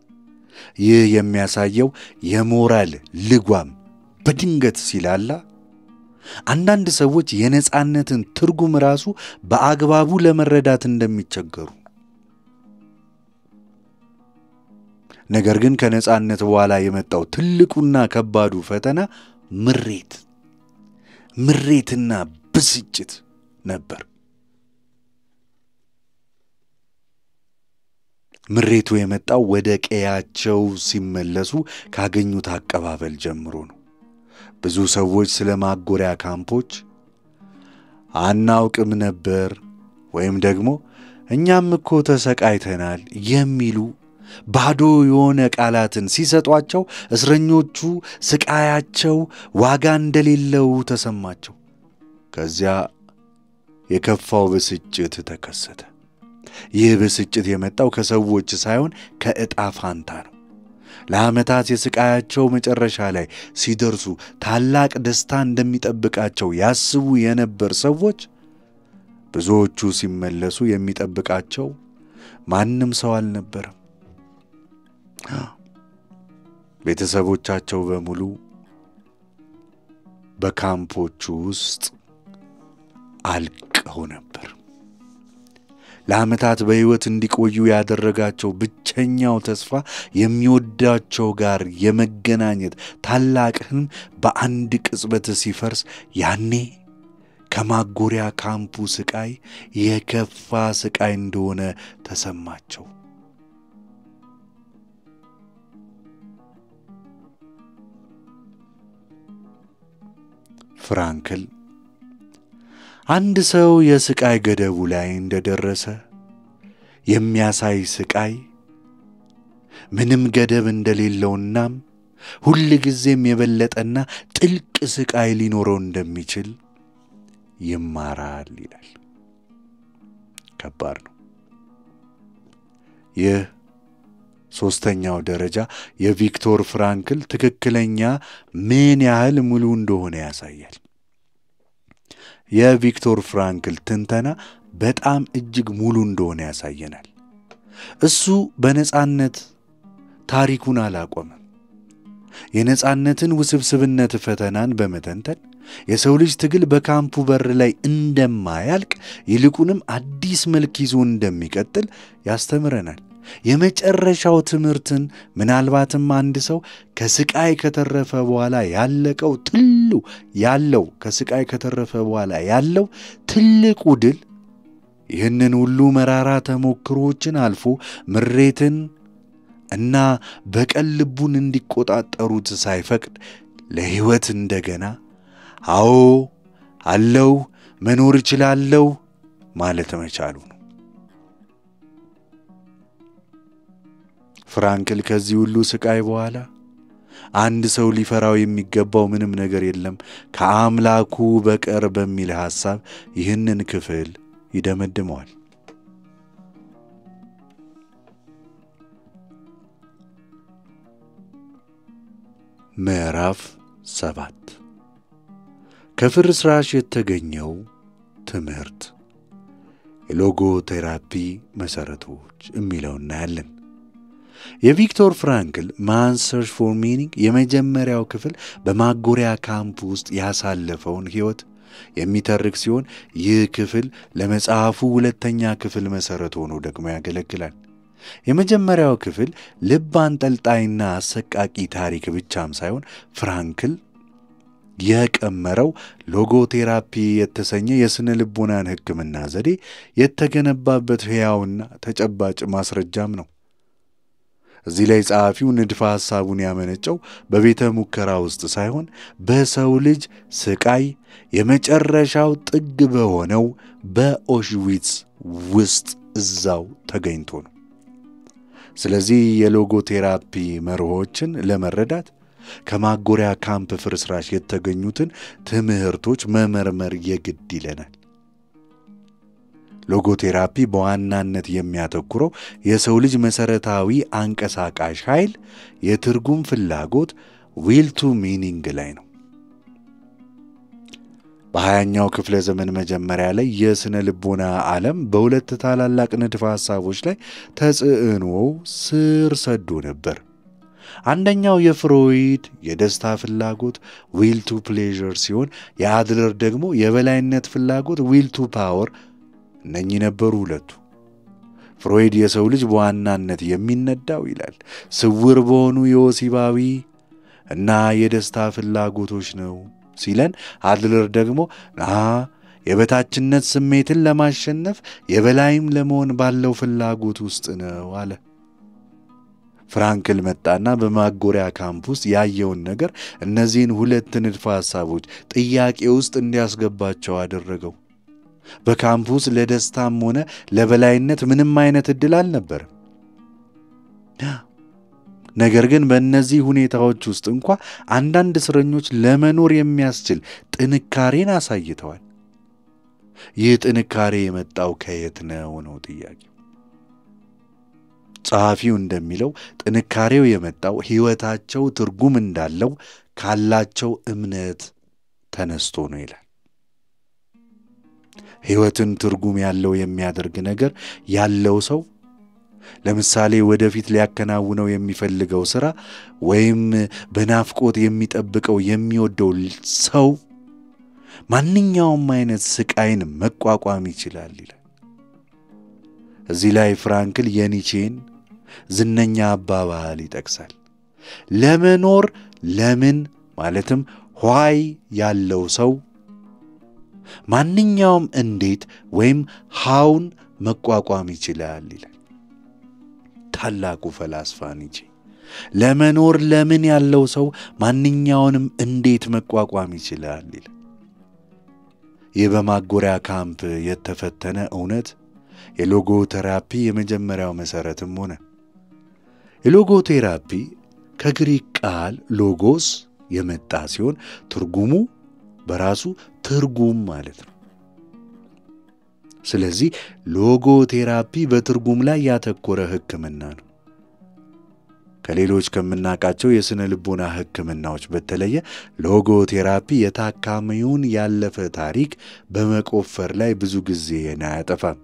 ይህ የሚያሳየው የሞራል ልጓም በድንገት ሲላላ አንዳንድ ሰዎች የነጻነትን ትርጉም ራሱ በአግባቡ ለመረዳት እንደሚቸገሩ። ነገር ግን ከነጻነት በኋላ የመጣው ትልቁና ከባዱ ፈተና ምሬትና ብስጭት ነበር። ምሬቱ የመጣው ወደ ቀያቸው ሲመለሱ ካገኙት አቀባበል ጀምሮ ነው። ብዙ ሰዎች ስለ ማጎሪያ ካምፖች አናውቅም ነበር ወይም ደግሞ እኛም እኮ ተሰቃይተናል የሚሉ ባዶ የሆነ ቃላትን ሲሰጧቸው እስረኞቹ ስቃያቸው ዋጋ እንደሌለው ተሰማቸው። ከዚያ የከፋው ብስጭት ተከሰተ። ይህ ብስጭት የመጣው ከሰዎች ሳይሆን ከዕጣ ፋንታ ነው። ለዓመታት የስቃያቸው መጨረሻ ላይ ሲደርሱ ታላቅ ደስታ እንደሚጠብቃቸው ያስቡ የነበር ሰዎች ብዙዎቹ ሲመለሱ የሚጠብቃቸው ማንም ሰው አልነበረም። ቤተሰቦቻቸው በሙሉ በካምፖቹ ውስጥ አልቀው ነበር። ለዓመታት በሕይወት እንዲቆዩ ያደረጋቸው ብቸኛው ተስፋ የሚወዳቸው ጋር የመገናኘት ታላቅ ሕልም በአንድ ቅጽበት ሲፈርስ ያኔ ከማጎሪያ ካምፑ ስቃይ የከፋ ስቃይ እንደሆነ ተሰማቸው። ፍራንክል አንድ ሰው የስቃይ ገደቡ ላይ እንደደረሰ የሚያሳይ ስቃይ ምንም ገደብ እንደሌለውና ሁሉ ጊዜም የበለጠና ጥልቅ ስቃይ ሊኖረው እንደሚችል ይማራል ይላል። ከባድ ነው። ይህ ሶስተኛው ደረጃ የቪክቶር ፍራንክል ትክክለኛ ምን ያህል ሙሉ እንደሆነ ያሳያል። የቪክቶር ፍራንክል ትንተና በጣም እጅግ ሙሉ እንደሆነ ያሳየናል። እሱ በነጻነት ታሪኩን አላቆመም። የነጻነትን ውስብስብነት ፈተናን በመተንተን የሰው ልጅ ትግል በካምፑ በር ላይ እንደማያልቅ ይልቁንም አዲስ መልክ ይዞ እንደሚቀጥል ያስተምረናል። የመጨረሻው ትምህርትን ምናልባትም አንድ ሰው ከስቃይ ከተረፈ በኋላ ያለው ትልቁ ድል ይህንን ሁሉ መራራ ተሞክሮችን አልፎ ምሬትን እና በቀል ልቡን እንዲቆጣጠሩት ሳይፈቅድ ለሕይወት እንደገና አዎ አለው መኖር እችላለሁ ማለት መቻሉ ነው። ፍራንክል ከዚህ ሁሉ ስቃይ በኋላ አንድ ሰው ሊፈራው የሚገባው ምንም ነገር የለም ከአምላኩ በቀር በሚል ሐሳብ ይህንን ክፍል ይደመድመዋል። ምዕራፍ 7 ከፍርስራሽ የተገኘው ትምህርት የሎጎቴራፒ መሰረቶች የሚለውን እናያለን። የቪክቶር ፍራንክል ማንስ ሰርች ፎር ሚኒንግ የመጀመሪያው ክፍል በማጎሪያ ካምፕ ውስጥ ያሳለፈውን ሕይወት የሚተርክ ሲሆን ይህ ክፍል ለመጽሐፉ ሁለተኛ ክፍል መሰረት ሆኖ ደግሞ ያገለግላል። የመጀመሪያው ክፍል ልብ አንጠልጣይና አሰቃቂ ታሪክ ብቻም ሳይሆን ፍራንክል የቀመረው ሎጎቴራፒ የተሰኘ የስነ ልቦናን ሕክምና ዘዴ የተገነባበት ሕያውና ተጨባጭ ማስረጃም ነው። እዚህ ላይ ጸሐፊው ንድፈ ሐሳቡን ያመነጨው በቤተ ሙከራ ውስጥ ሳይሆን በሰው ልጅ ስቃይ የመጨረሻው ጥግ በሆነው በኦሽዊትስ ውስጥ እዛው ተገኝቶ ነው። ስለዚህ የሎጎቴራፒ መርሆችን ለመረዳት ከማጎሪያ ካምፕ ፍርስራሽ የተገኙትን ትምህርቶች መመርመር የግድ ይለናል። ሎጎቴራፒ በዋናነት የሚያተኩረው የሰው ልጅ መሰረታዊ አንቀሳቃሽ ኃይል የትርጉም ፍላጎት ዊል ቱ ሚኒንግ ላይ ነው። በ20ኛው ክፍለ ዘመን መጀመሪያ ላይ የስነ ልቦና ዓለም በሁለት ታላላቅ ንድፈ ሐሳቦች ላይ ተጽዕኖው ስር ሰዶ ነበር። አንደኛው የፍሮይድ የደስታ ፍላጎት ዊል ቱ ፕሌዠር ሲሆን የአድለር ደግሞ የበላይነት ፍላጎት ዊል ቱ ፓወር። እነኚህ ነበሩ ሁለቱ። ፍሮይድ የሰው ልጅ በዋናነት የሚነዳው ይላል ስውር በሆኑ የወሲባዊ እና የደስታ ፍላጎቶች ነው ሲለን፣ አድለር ደግሞ የበታችነት ስሜትን ለማሸነፍ የበላይም ለመሆን ባለው ፍላጎት ውስጥ ነው አለ። ፍራንክል መጣና በማጎሪያ ካምፕ ውስጥ ያየውን ነገር እነዚህን ሁለት ንድፈ ሐሳቦች ጥያቄ ውስጥ እንዲያስገባቸው አደረገው። በካምፕ ውስጥ ለደስታም ሆነ ለበላይነት ምንም አይነት ዕድል አልነበረም። ነገር ግን በእነዚህ ሁኔታዎች ውስጥ እንኳ አንዳንድ እስረኞች ለመኖር የሚያስችል ጥንካሬን አሳይተዋል። ይህ ጥንካሬ የመጣው ከየት ነው ጥያቄው። ጸሐፊው እንደሚለው ጥንካሬው የመጣው ሕይወታቸው ትርጉም እንዳለው ካላቸው እምነት ተነስቶ ነው ይላል። ሕይወትን ትርጉም ያለው የሚያደርግ ነገር ያለው ሰው ለምሳሌ ወደፊት ሊያከናውነው የሚፈልገው ሥራ ወይም በናፍቆት የሚጠብቀው የሚወደው ሰው ማንኛውም አይነት ስቃይን መቋቋም ይችላል ይላል። እዚህ ላይ ፍራንክል የኒቼን ዝነኛ አባባል ይጠቅሳል። ለመኖር ለምን ማለትም ዋይ ያለው ሰው ማንኛውም እንዴት ወይም ሃውን መቋቋም ይችላል ይላል። ታላቁ ፈላስፋ ኒቼ ለመኖር ለምን ያለው ሰው ማንኛውንም እንዴት መቋቋም ይችላል ይላል። ይህ በማጎሪያ ካምፕ የተፈተነ እውነት የሎጎቴራፒ የመጀመሪያው መሰረትም ሆነ። የሎጎቴራፒ ከግሪክ ቃል ሎጎስ የመጣ ሲሆን ትርጉሙ በራሱ ትርጉም ማለት ነው። ስለዚህ ሎጎቴራፒ በትርጉም ላይ ያተኮረ ሕክምና ነው። ከሌሎች ከምናውቃቸው የስነ ልቦና ሕክምናዎች በተለየ ሎጎቴራፒ የታካሚውን ያለፈ ታሪክ በመቆፈር ላይ ብዙ ጊዜን አያጠፋም።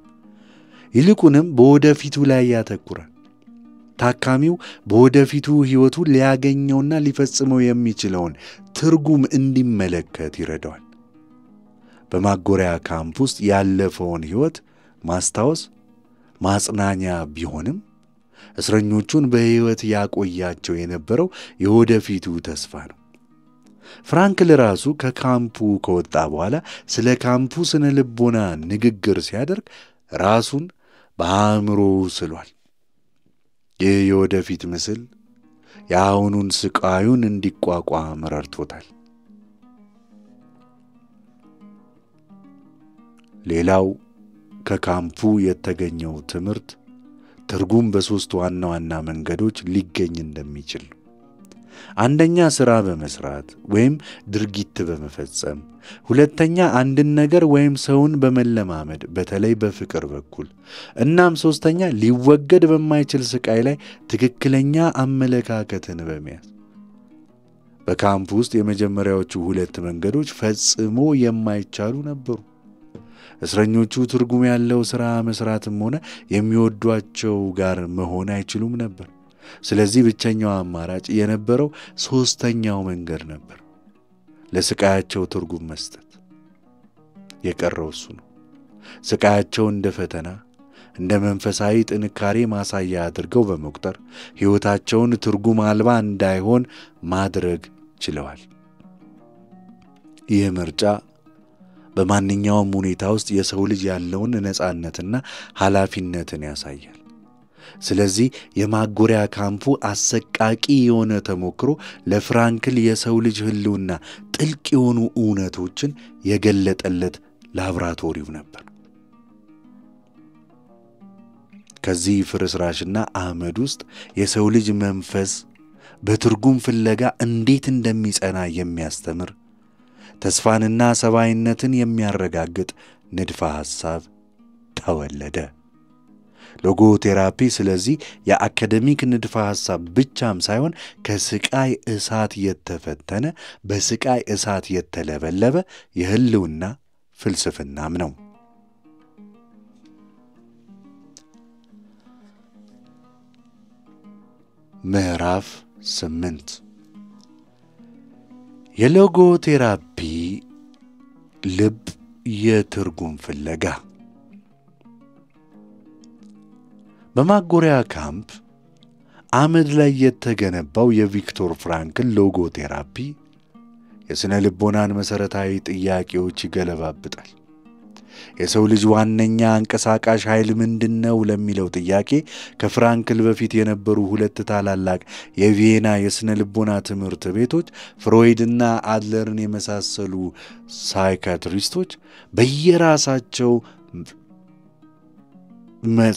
ይልቁንም በወደፊቱ ላይ ያተኩራል። ታካሚው በወደፊቱ ሕይወቱ ሊያገኘውና ሊፈጽመው የሚችለውን ትርጉም እንዲመለከት ይረዳዋል። በማጎሪያ ካምፕ ውስጥ ያለፈውን ሕይወት ማስታወስ ማጽናኛ ቢሆንም እስረኞቹን በሕይወት ያቆያቸው የነበረው የወደፊቱ ተስፋ ነው። ፍራንክል ራሱ ከካምፑ ከወጣ በኋላ ስለ ካምፑ ስነ ልቦና ንግግር ሲያደርግ ራሱን በአእምሮ ስሏል። ይህ የወደፊት ምስል የአሁኑን ስቃዩን እንዲቋቋም ረድቶታል። ሌላው ከካምፑ የተገኘው ትምህርት ትርጉም በሦስት ዋና ዋና መንገዶች ሊገኝ እንደሚችል ነው። አንደኛ ሥራ በመስራት ወይም ድርጊት በመፈጸም፣ ሁለተኛ አንድን ነገር ወይም ሰውን በመለማመድ በተለይ በፍቅር በኩል፣ እናም ሦስተኛ ሊወገድ በማይችል ስቃይ ላይ ትክክለኛ አመለካከትን በመያዝ። በካምፕ ውስጥ የመጀመሪያዎቹ ሁለት መንገዶች ፈጽሞ የማይቻሉ ነበሩ። እስረኞቹ ትርጉም ያለው ሥራ መስራትም ሆነ የሚወዷቸው ጋር መሆን አይችሉም ነበር። ስለዚህ ብቸኛው አማራጭ የነበረው ሦስተኛው መንገድ ነበር፣ ለስቃያቸው ትርጉም መስጠት። የቀረው እሱ ነው። ስቃያቸው እንደ ፈተና፣ እንደ መንፈሳዊ ጥንካሬ ማሳያ አድርገው በመቁጠር ሕይወታቸውን ትርጉም አልባ እንዳይሆን ማድረግ ችለዋል። ይህ ምርጫ በማንኛውም ሁኔታ ውስጥ የሰው ልጅ ያለውን ነፃነትና ኃላፊነትን ያሳያል። ስለዚህ የማጎሪያ ካምፑ አሰቃቂ የሆነ ተሞክሮ ለፍራንክል የሰው ልጅ ሕልውና ጥልቅ የሆኑ እውነቶችን የገለጠለት ላብራቶሪው ነበር። ከዚህ ፍርስራሽና አመድ ውስጥ የሰው ልጅ መንፈስ በትርጉም ፍለጋ እንዴት እንደሚጸና የሚያስተምር ተስፋንና ሰብአዊነትን የሚያረጋግጥ ንድፈ ሐሳብ ተወለደ። ሎጎቴራፒ ስለዚህ የአካዴሚክ ንድፈ ሐሳብ ብቻም ሳይሆን ከስቃይ እሳት የተፈተነ በስቃይ እሳት የተለበለበ የህልውና ፍልስፍናም ነው። ምዕራፍ 8 የሎጎቴራፒ ልብ የትርጉም ፍለጋ። በማጎሪያ ካምፕ አመድ ላይ የተገነባው የቪክቶር ፍራንክል ሎጎቴራፒ የሥነ ልቦናን መሠረታዊ ጥያቄዎች ይገለባብጣል። የሰው ልጅ ዋነኛ አንቀሳቃሽ ኃይል ምንድነው ለሚለው ጥያቄ ከፍራንክል በፊት የነበሩ ሁለት ታላላቅ የቪየና የሥነ ልቦና ትምህርት ቤቶች ፍሮይድና አድለርን የመሳሰሉ ሳይካትሪስቶች በየራሳቸው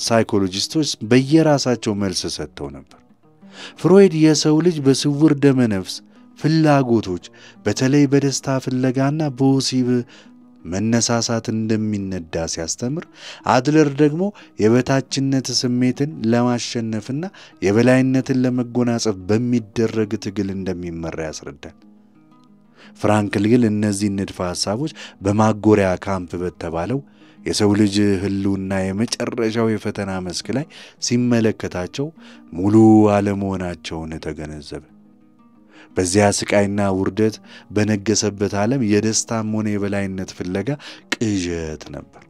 ሳይኮሎጂስቶች በየራሳቸው መልስ ሰጥተው ነበር። ፍሮይድ የሰው ልጅ በስውር ደመነፍስ ፍላጎቶች በተለይ በደስታ ፍለጋና በወሲብ መነሳሳት እንደሚነዳ ሲያስተምር፣ አድለር ደግሞ የበታችነት ስሜትን ለማሸነፍና የበላይነትን ለመጎናጸፍ በሚደረግ ትግል እንደሚመራ ያስረዳል። ፍራንክል ግን እነዚህ ንድፈ ሐሳቦች በማጎሪያ ካምፕ በተባለው የሰው ልጅ ህልውና የመጨረሻው የፈተና መስክ ላይ ሲመለከታቸው ሙሉ አለመሆናቸውን ተገነዘበ። በዚያ ስቃይና ውርደት በነገሰበት ዓለም የደስታም ሆነ የበላይነት ፍለጋ ቅዠት ነበር።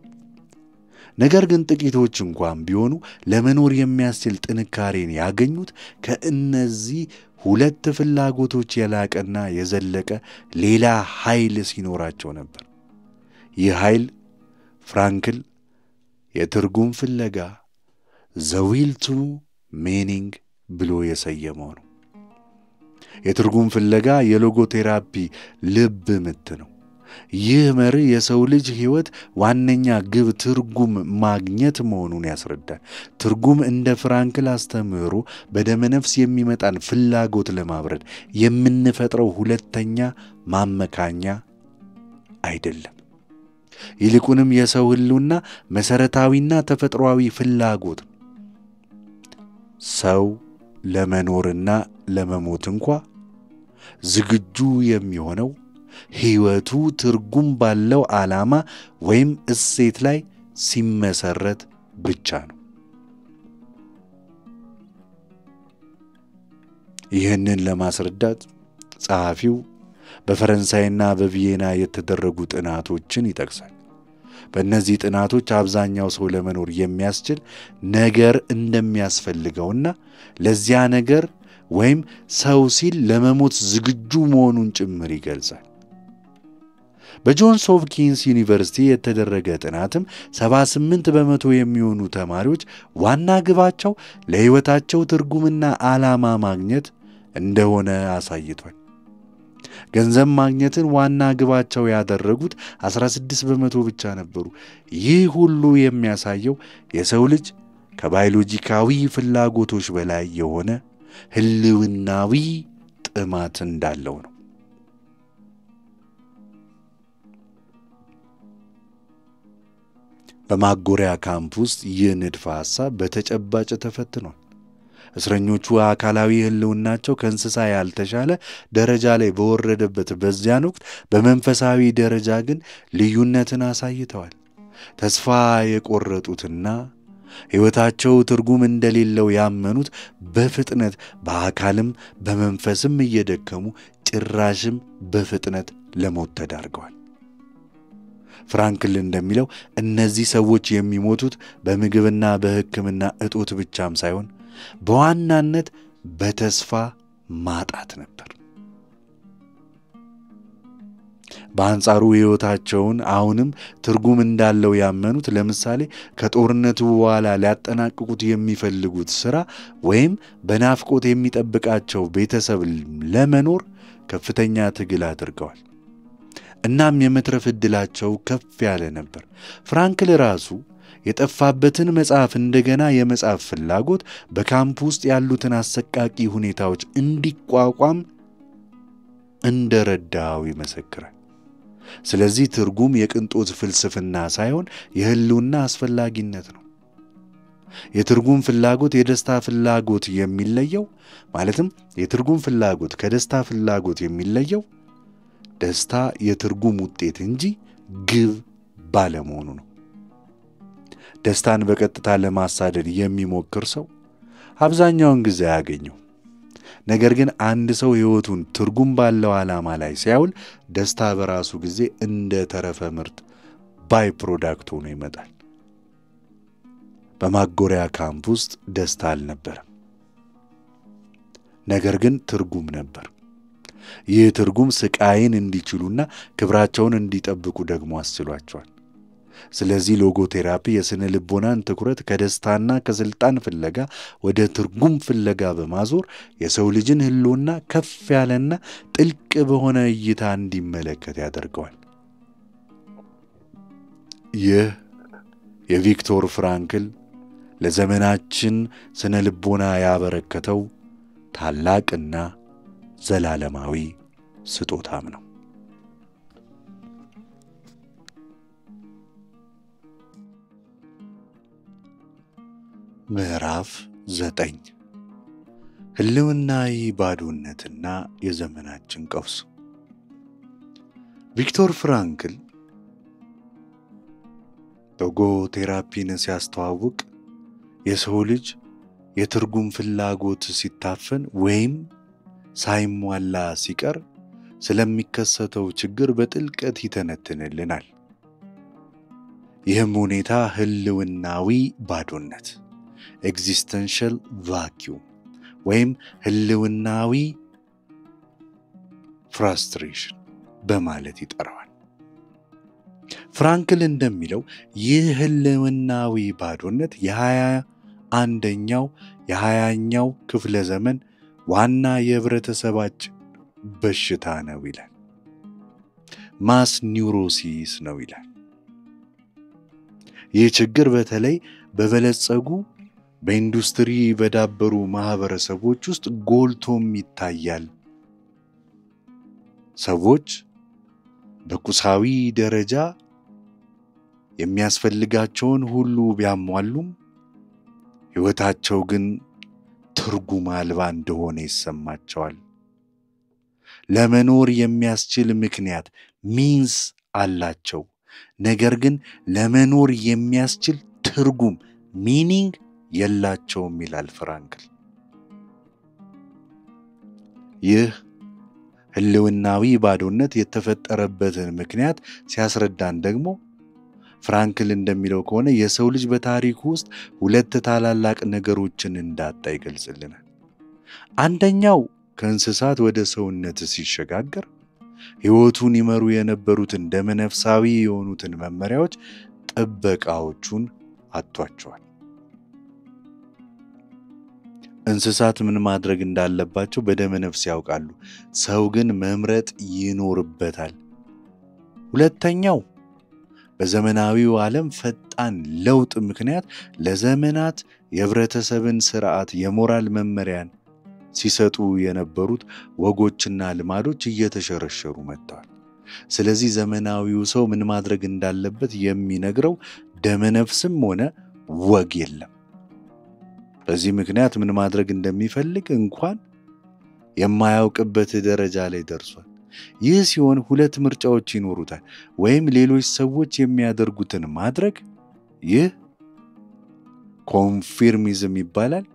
ነገር ግን ጥቂቶች እንኳን ቢሆኑ ለመኖር የሚያስችል ጥንካሬን ያገኙት ከእነዚህ ሁለት ፍላጎቶች የላቀና የዘለቀ ሌላ ኃይል ሲኖራቸው ነበር። ይህ ኃይል ፍራንክል የትርጉም ፍለጋ ዘ ዊል ቱ ሚኒንግ ብሎ የሰየመው ነው። የትርጉም ፍለጋ የሎጎቴራፒ ልብ ምት ነው። ይህ መርህ የሰው ልጅ ሕይወት ዋነኛ ግብ ትርጉም ማግኘት መሆኑን ያስረዳል። ትርጉም እንደ ፍራንክል አስተምህሮ በደመነፍስ የሚመጣን ፍላጎት ለማብረድ የምንፈጥረው ሁለተኛ ማመካኛ አይደለም። ይልቁንም የሰው ህልውና መሠረታዊና ተፈጥሯዊ ፍላጎት ነው። ሰው ለመኖርና ለመሞት እንኳ ዝግጁ የሚሆነው ሕይወቱ ትርጉም ባለው ዓላማ ወይም እሴት ላይ ሲመሰረት ብቻ ነው። ይህንን ለማስረዳት ጸሐፊው በፈረንሳይና በቪየና የተደረጉ ጥናቶችን ይጠቅሳል። በእነዚህ ጥናቶች አብዛኛው ሰው ለመኖር የሚያስችል ነገር እንደሚያስፈልገውና ለዚያ ነገር ወይም ሰው ሲል ለመሞት ዝግጁ መሆኑን ጭምር ይገልጻል። በጆንስ ሆፕኪንስ ዩኒቨርሲቲ የተደረገ ጥናትም 78% የሚሆኑ ተማሪዎች ዋና ግባቸው ለሕይወታቸው ትርጉምና ዓላማ ማግኘት እንደሆነ አሳይቷል። ገንዘብ ማግኘትን ዋና ግባቸው ያደረጉት 16% ብቻ ነበሩ። ይህ ሁሉ የሚያሳየው የሰው ልጅ ከባዮሎጂካዊ ፍላጎቶች በላይ የሆነ ህልውናዊ ጥማት እንዳለው ነው። በማጎሪያ ካምፕ ውስጥ ይህ ንድፈ ሐሳብ በተጨባጭ ተፈትኗል። እስረኞቹ አካላዊ ህልውናቸው ከእንስሳ ያልተሻለ ደረጃ ላይ በወረደበት በዚያን ወቅት በመንፈሳዊ ደረጃ ግን ልዩነትን አሳይተዋል። ተስፋ የቆረጡትና ሕይወታቸው ትርጉም እንደሌለው ያመኑት በፍጥነት በአካልም በመንፈስም እየደከሙ ጭራሽም በፍጥነት ለሞት ተዳርገዋል። ፍራንክል እንደሚለው እነዚህ ሰዎች የሚሞቱት በምግብና በሕክምና እጦት ብቻም ሳይሆን በዋናነት በተስፋ ማጣት ነበር። በአንጻሩ ሕይወታቸውን አሁንም ትርጉም እንዳለው ያመኑት ለምሳሌ ከጦርነቱ በኋላ ሊያጠናቅቁት የሚፈልጉት ሥራ ወይም በናፍቆት የሚጠብቃቸው ቤተሰብ ለመኖር ከፍተኛ ትግል አድርገዋል። እናም የመትረፍ ዕድላቸው ከፍ ያለ ነበር። ፍራንክል ራሱ የጠፋበትን መጽሐፍ እንደገና የመጽሐፍ ፍላጎት በካምፕ ውስጥ ያሉትን አሰቃቂ ሁኔታዎች እንዲቋቋም እንደረዳው ይመሰክራል። ስለዚህ ትርጉም የቅንጦት ፍልስፍና ሳይሆን የህልውና አስፈላጊነት ነው። የትርጉም ፍላጎት የደስታ ፍላጎት የሚለየው ማለትም የትርጉም ፍላጎት ከደስታ ፍላጎት የሚለየው ደስታ የትርጉም ውጤት እንጂ ግብ ባለመሆኑ ነው። ደስታን በቀጥታ ለማሳደድ የሚሞክር ሰው አብዛኛውን ጊዜ ያገኘው። ነገር ግን አንድ ሰው ህይወቱን ትርጉም ባለው ዓላማ ላይ ሲያውል ደስታ በራሱ ጊዜ እንደ ተረፈ ምርት ባይ ፕሮዳክት ሆኖ ይመጣል። በማጎሪያ ካምፕ ውስጥ ደስታ አልነበረም፣ ነገር ግን ትርጉም ነበር። ይህ ትርጉም ስቃይን እንዲችሉና ክብራቸውን እንዲጠብቁ ደግሞ አስችሏቸዋል። ስለዚህ ሎጎቴራፒ የስነ ልቦናን ትኩረት ከደስታና ከስልጣን ፍለጋ ወደ ትርጉም ፍለጋ በማዞር የሰው ልጅን ህልውና ከፍ ያለና ጥልቅ በሆነ እይታ እንዲመለከት ያደርገዋል። ይህ የቪክቶር ፍራንክል ለዘመናችን ስነ ልቦና ያበረከተው ታላቅና ዘላለማዊ ስጦታም ነው። ምዕራፍ 9 ህልውናዊ ባዶነትና የዘመናችን ቀውስ። ቪክቶር ፍራንክል ሎጎቴራፒን ሲያስተዋውቅ የሰው ልጅ የትርጉም ፍላጎት ሲታፈን ወይም ሳይሟላ ሲቀር ስለሚከሰተው ችግር በጥልቀት ይተነትንልናል። ይህም ሁኔታ ህልውናዊ ባዶነት ኤግዚስተንሻል ቫኪዩም ወይም ህልውናዊ ፍራስትሬሽን በማለት ይጠራዋል። ፍራንክል እንደሚለው ይህ ህልውናዊ ባዶነት የ20ኛው ክፍለ ዘመን ዋና የህብረተሰባችን በሽታ ነው ይላል። ማስ ኒውሮሲስ ነው ይላል። ይህ ችግር በተለይ በበለጸጉ በኢንዱስትሪ በዳበሩ ማህበረሰቦች ውስጥ ጎልቶም ይታያል። ሰዎች በቁሳዊ ደረጃ የሚያስፈልጋቸውን ሁሉ ቢያሟሉም ህይወታቸው ግን ትርጉም አልባ እንደሆነ ይሰማቸዋል። ለመኖር የሚያስችል ምክንያት ሚንስ አላቸው፣ ነገር ግን ለመኖር የሚያስችል ትርጉም ሚኒንግ የላቸውም ይላል ፍራንክል። ይህ ህልውናዊ ባዶነት የተፈጠረበትን ምክንያት ሲያስረዳን ደግሞ ፍራንክል እንደሚለው ከሆነ የሰው ልጅ በታሪኩ ውስጥ ሁለት ታላላቅ ነገሮችን እንዳጣ ይገልጽልናል። አንደኛው ከእንስሳት ወደ ሰውነት ሲሸጋገር ህይወቱን ይመሩ የነበሩትን ደመነፍሳዊ የሆኑትን መመሪያዎች ጥበቃዎቹን አጥቷቸዋል። እንስሳት ምን ማድረግ እንዳለባቸው በደመነፍስ ያውቃሉ፣ ሰው ግን መምረጥ ይኖርበታል። ሁለተኛው በዘመናዊው ዓለም ፈጣን ለውጥ ምክንያት ለዘመናት የህብረተሰብን ሥርዓት የሞራል መመሪያን ሲሰጡ የነበሩት ወጎችና ልማዶች እየተሸረሸሩ መጥተዋል። ስለዚህ ዘመናዊው ሰው ምን ማድረግ እንዳለበት የሚነግረው ደመነፍስም ሆነ ወግ የለም። በዚህ ምክንያት ምን ማድረግ እንደሚፈልግ እንኳን የማያውቅበት ደረጃ ላይ ደርሷል። ይህ ሲሆን ሁለት ምርጫዎች ይኖሩታል። ወይም ሌሎች ሰዎች የሚያደርጉትን ማድረግ፣ ይህ ኮንፊርሚዝም ይባላል።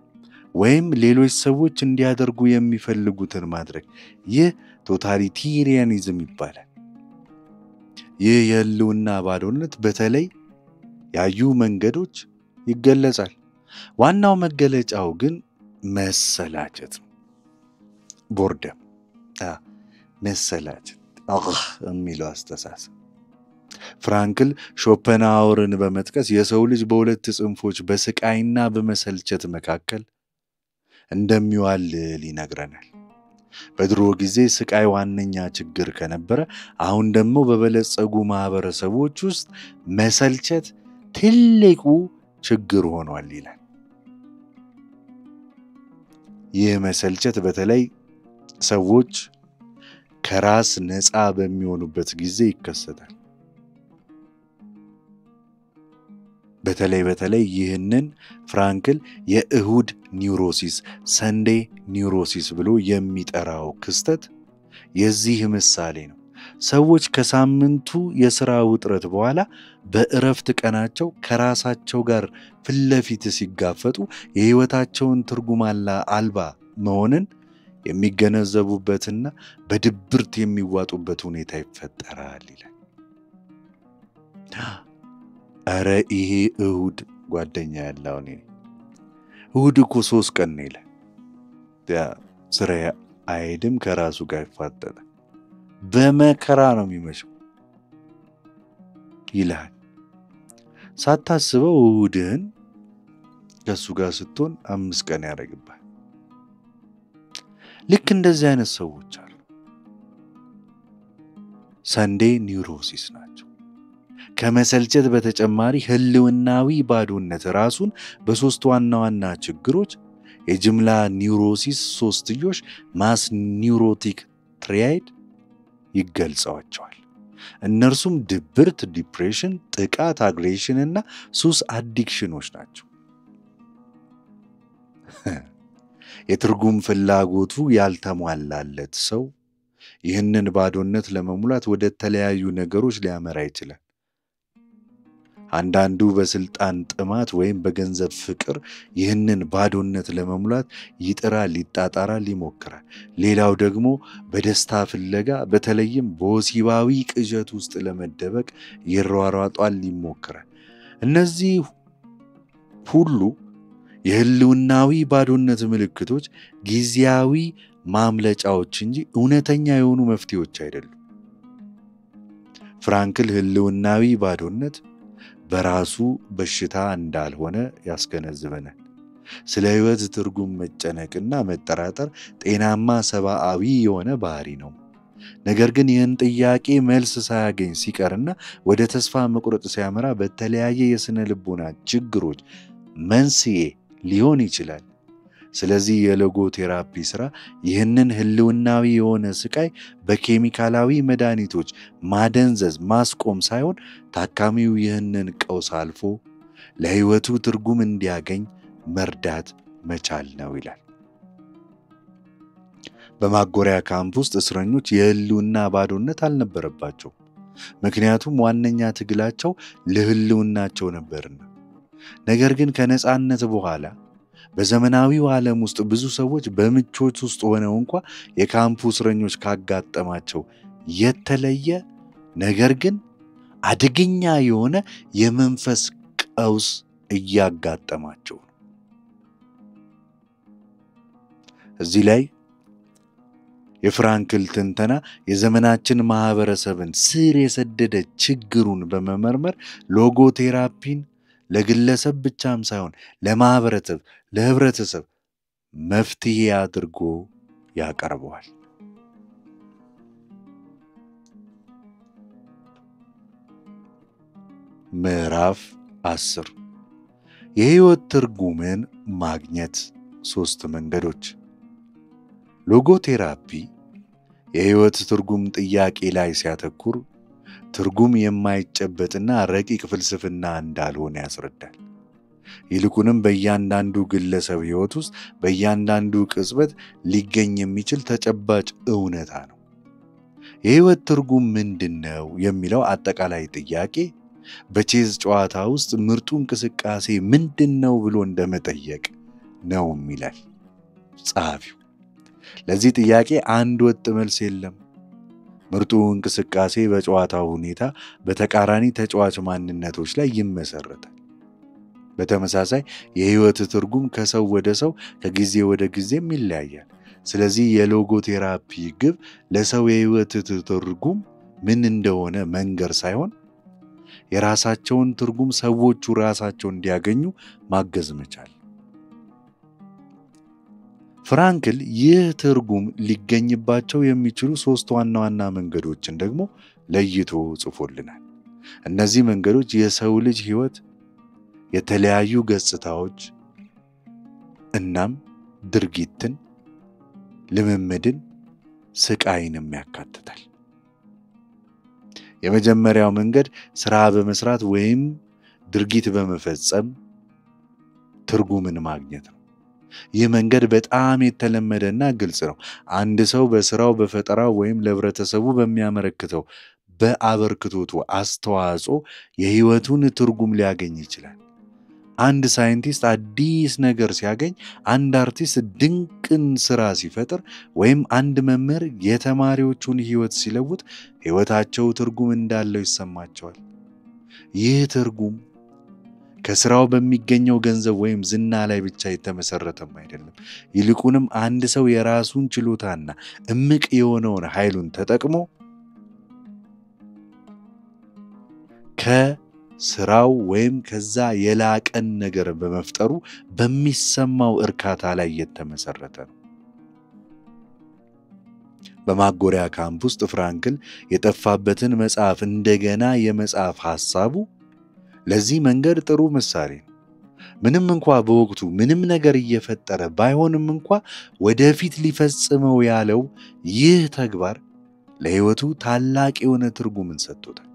ወይም ሌሎች ሰዎች እንዲያደርጉ የሚፈልጉትን ማድረግ፣ ይህ ቶታሊቴሪያኒዝም ይባላል። ይህ የህልውና ባዶነት በተለይ ያዩ መንገዶች ይገለጻል። ዋናው መገለጫው ግን መሰላቸት ነው። ቦርደም መሰላቸት የሚለው አስተሳሰብ። ፍራንክል ሾፐንሃወርን በመጥቀስ የሰው ልጅ በሁለት ጽንፎች በስቃይና በመሰልቸት መካከል እንደሚዋልል ይነግረናል። በድሮ ጊዜ ስቃይ ዋነኛ ችግር ከነበረ አሁን ደግሞ በበለጸጉ ማህበረሰቦች ውስጥ መሰልቸት ትልቁ ችግር ሆኗል ይላል። ይህ መሰልቸት በተለይ ሰዎች ከራስ ነፃ በሚሆኑበት ጊዜ ይከሰታል። በተለይ ይህንን ፍራንክል የእሁድ ኒውሮሲስ ሰንዴይ ኒውሮሲስ ብሎ የሚጠራው ክስተት የዚህ ምሳሌ ነው። ሰዎች ከሳምንቱ የሥራ ውጥረት በኋላ በእረፍት ቀናቸው ከራሳቸው ጋር ፊት ለፊት ሲጋፈጡ የሕይወታቸውን ትርጉም አልባ መሆንን የሚገነዘቡበትና በድብርት የሚዋጡበት ሁኔታ ይፈጠራል ይላል። ኧረ ይሄ እሁድ ጓደኛ ያለው እኔ እሁድ እኮ 3 ቀን ነው ይላል። ስራ አይሄድም፣ ከራሱ ጋር ይፋጠጣል፣ በመከራ ነው የሚመሸው ይልሃል። ሳታስበው እሁድህን ከሱ ጋር ስትሆን 5 ቀን ያደርግብሃል። ልክ እንደዚህ አይነት ሰዎች አሉ። ሰንዴይ ኒውሮሲስ ናቸው። ከመሰልቸት በተጨማሪ ህልውናዊ ባዶነት ራሱን በሶስት ዋና ዋና ችግሮች የጅምላ ኒውሮሲስ ሶስትዮሽ ማስ ኒውሮቲክ ትሪያድ ይገልጸዋቸዋል። እነርሱም ድብርት ዲፕሬሽን፣ ጥቃት አግሬሽን እና ሱስ አዲክሽኖች ናቸው። የትርጉም ፍላጎቱ ያልተሟላለት ሰው ይህንን ባዶነት ለመሙላት ወደ ተለያዩ ነገሮች ሊያመራ ይችላል። አንዳንዱ በስልጣን ጥማት ወይም በገንዘብ ፍቅር ይህንን ባዶነት ለመሙላት ይጥራል፣ ይጣጣራል፣ ይሞክራል። ሌላው ደግሞ በደስታ ፍለጋ በተለይም በወሲባዊ ቅዠት ውስጥ ለመደበቅ ይሯሯጣል፣ ይሞክራል። እነዚህ ሁሉ የህልውናዊ ባዶነት ምልክቶች ጊዜያዊ ማምለጫዎች እንጂ እውነተኛ የሆኑ መፍትሄዎች አይደሉም። ፍራንክል ህልውናዊ ባዶነት በራሱ በሽታ እንዳልሆነ ያስገነዝበናል። ስለ ሕይወት ትርጉም መጨነቅና መጠራጠር ጤናማ ሰብአዊ የሆነ ባህሪ ነው። ነገር ግን ይህን ጥያቄ መልስ ሳያገኝ ሲቀርና ወደ ተስፋ መቁረጥ ሲያመራ በተለያየ የስነ ልቦና ችግሮች መንስኤ ሊሆን ይችላል። ስለዚህ የሎጎ ቴራፒ ሥራ ይህንን ህልውናዊ የሆነ ስቃይ በኬሚካላዊ መድኃኒቶች ማደንዘዝ ማስቆም ሳይሆን ታካሚው ይህንን ቀውስ አልፎ ለሕይወቱ ትርጉም እንዲያገኝ መርዳት መቻል ነው ይላል። በማጎሪያ ካምፕ ውስጥ እስረኞች የህልውና ባዶነት አልነበረባቸውም። ምክንያቱም ዋነኛ ትግላቸው ለህልውናቸው ነበርና። ነገር ግን ከነጻነት በኋላ በዘመናዊው ዓለም ውስጥ ብዙ ሰዎች በምቾት ውስጥ ሆነው እንኳ የካምፑ እስረኞች ካጋጠማቸው የተለየ ነገር ግን አደገኛ የሆነ የመንፈስ ቀውስ እያጋጠማቸው ነው። እዚህ ላይ የፍራንክል ትንተና የዘመናችን ማህበረሰብን ስር የሰደደ ችግሩን በመመርመር ሎጎ ቴራፒን ለግለሰብ ብቻም ሳይሆን ለማህበረሰብ፣ ለህብረተሰብ መፍትሄ አድርጎ ያቀርበዋል። ምዕራፍ 10 የህይወት ትርጉምን ማግኘት 3 መንገዶች። ሎጎ ቴራፒ የህይወት ትርጉም ጥያቄ ላይ ሲያተኩር ትርጉም የማይጨበጥና ረቂቅ ፍልስፍና እንዳልሆነ ያስረዳል። ይልቁንም በእያንዳንዱ ግለሰብ ህይወት ውስጥ በእያንዳንዱ ቅጽበት ሊገኝ የሚችል ተጨባጭ እውነታ ነው። የህይወት ትርጉም ምንድነው የሚለው አጠቃላይ ጥያቄ በቼዝ ጨዋታ ውስጥ ምርጡ እንቅስቃሴ ምንድነው ብሎ እንደመጠየቅ ነው ይላል ጸሐፊው። ለዚህ ጥያቄ አንድ ወጥ መልስ የለም። ምርጡ እንቅስቃሴ በጨዋታው ሁኔታ በተቃራኒ ተጫዋች ማንነቶች ላይ ይመሰረታል። በተመሳሳይ የህይወት ትርጉም ከሰው ወደ ሰው ከጊዜ ወደ ጊዜም ይለያያል። ስለዚህ የሎጎ ቴራፒ ግብ ለሰው የህይወት ትርጉም ምን እንደሆነ መንገር ሳይሆን የራሳቸውን ትርጉም ሰዎቹ ራሳቸው እንዲያገኙ ማገዝ መቻል። ፍራንክል ይህ ትርጉም ሊገኝባቸው የሚችሉ 3 ዋና ዋና መንገዶችን ደግሞ ለይቶ ጽፎልናል። እነዚህ መንገዶች የሰው ልጅ ህይወት የተለያዩ ገጽታዎች እናም ድርጊትን፣ ልምምድን፣ ስቃይንም ያካትታል። የመጀመሪያው መንገድ ሥራ በመስራት ወይም ድርጊት በመፈጸም ትርጉምን ማግኘት ነው። ይህ መንገድ በጣም የተለመደና ግልጽ ነው። አንድ ሰው በሥራው፣ በፈጠራው ወይም ለህብረተሰቡ በሚያበረክተው በአበርክቶቱ አስተዋጽኦ የህይወቱን ትርጉም ሊያገኝ ይችላል። አንድ ሳይንቲስት አዲስ ነገር ሲያገኝ፣ አንድ አርቲስት ድንቅን ሥራ ሲፈጥር፣ ወይም አንድ መምህር የተማሪዎቹን ህይወት ሲለውጥ ህይወታቸው ትርጉም እንዳለው ይሰማቸዋል። ይህ ትርጉም ከሥራው በሚገኘው ገንዘብ ወይም ዝና ላይ ብቻ የተመሰረተም አይደለም። ይልቁንም አንድ ሰው የራሱን ችሎታና እምቅ የሆነውን ኃይሉን ተጠቅሞ ከሥራው ወይም ከዛ የላቀን ነገር በመፍጠሩ በሚሰማው እርካታ ላይ የተመሰረተ ነው። በማጎሪያ ካምፕ ውስጥ ፍራንክል የጠፋበትን መጽሐፍ እንደገና የመጽሐፍ ሐሳቡ ለዚህ መንገድ ጥሩ ምሳሌ ነው። ምንም እንኳ በወቅቱ ምንም ነገር እየፈጠረ ባይሆንም እንኳ ወደፊት ሊፈጽመው ያለው ይህ ተግባር ለሕይወቱ ታላቅ የሆነ ትርጉምን ሰጥቶታል።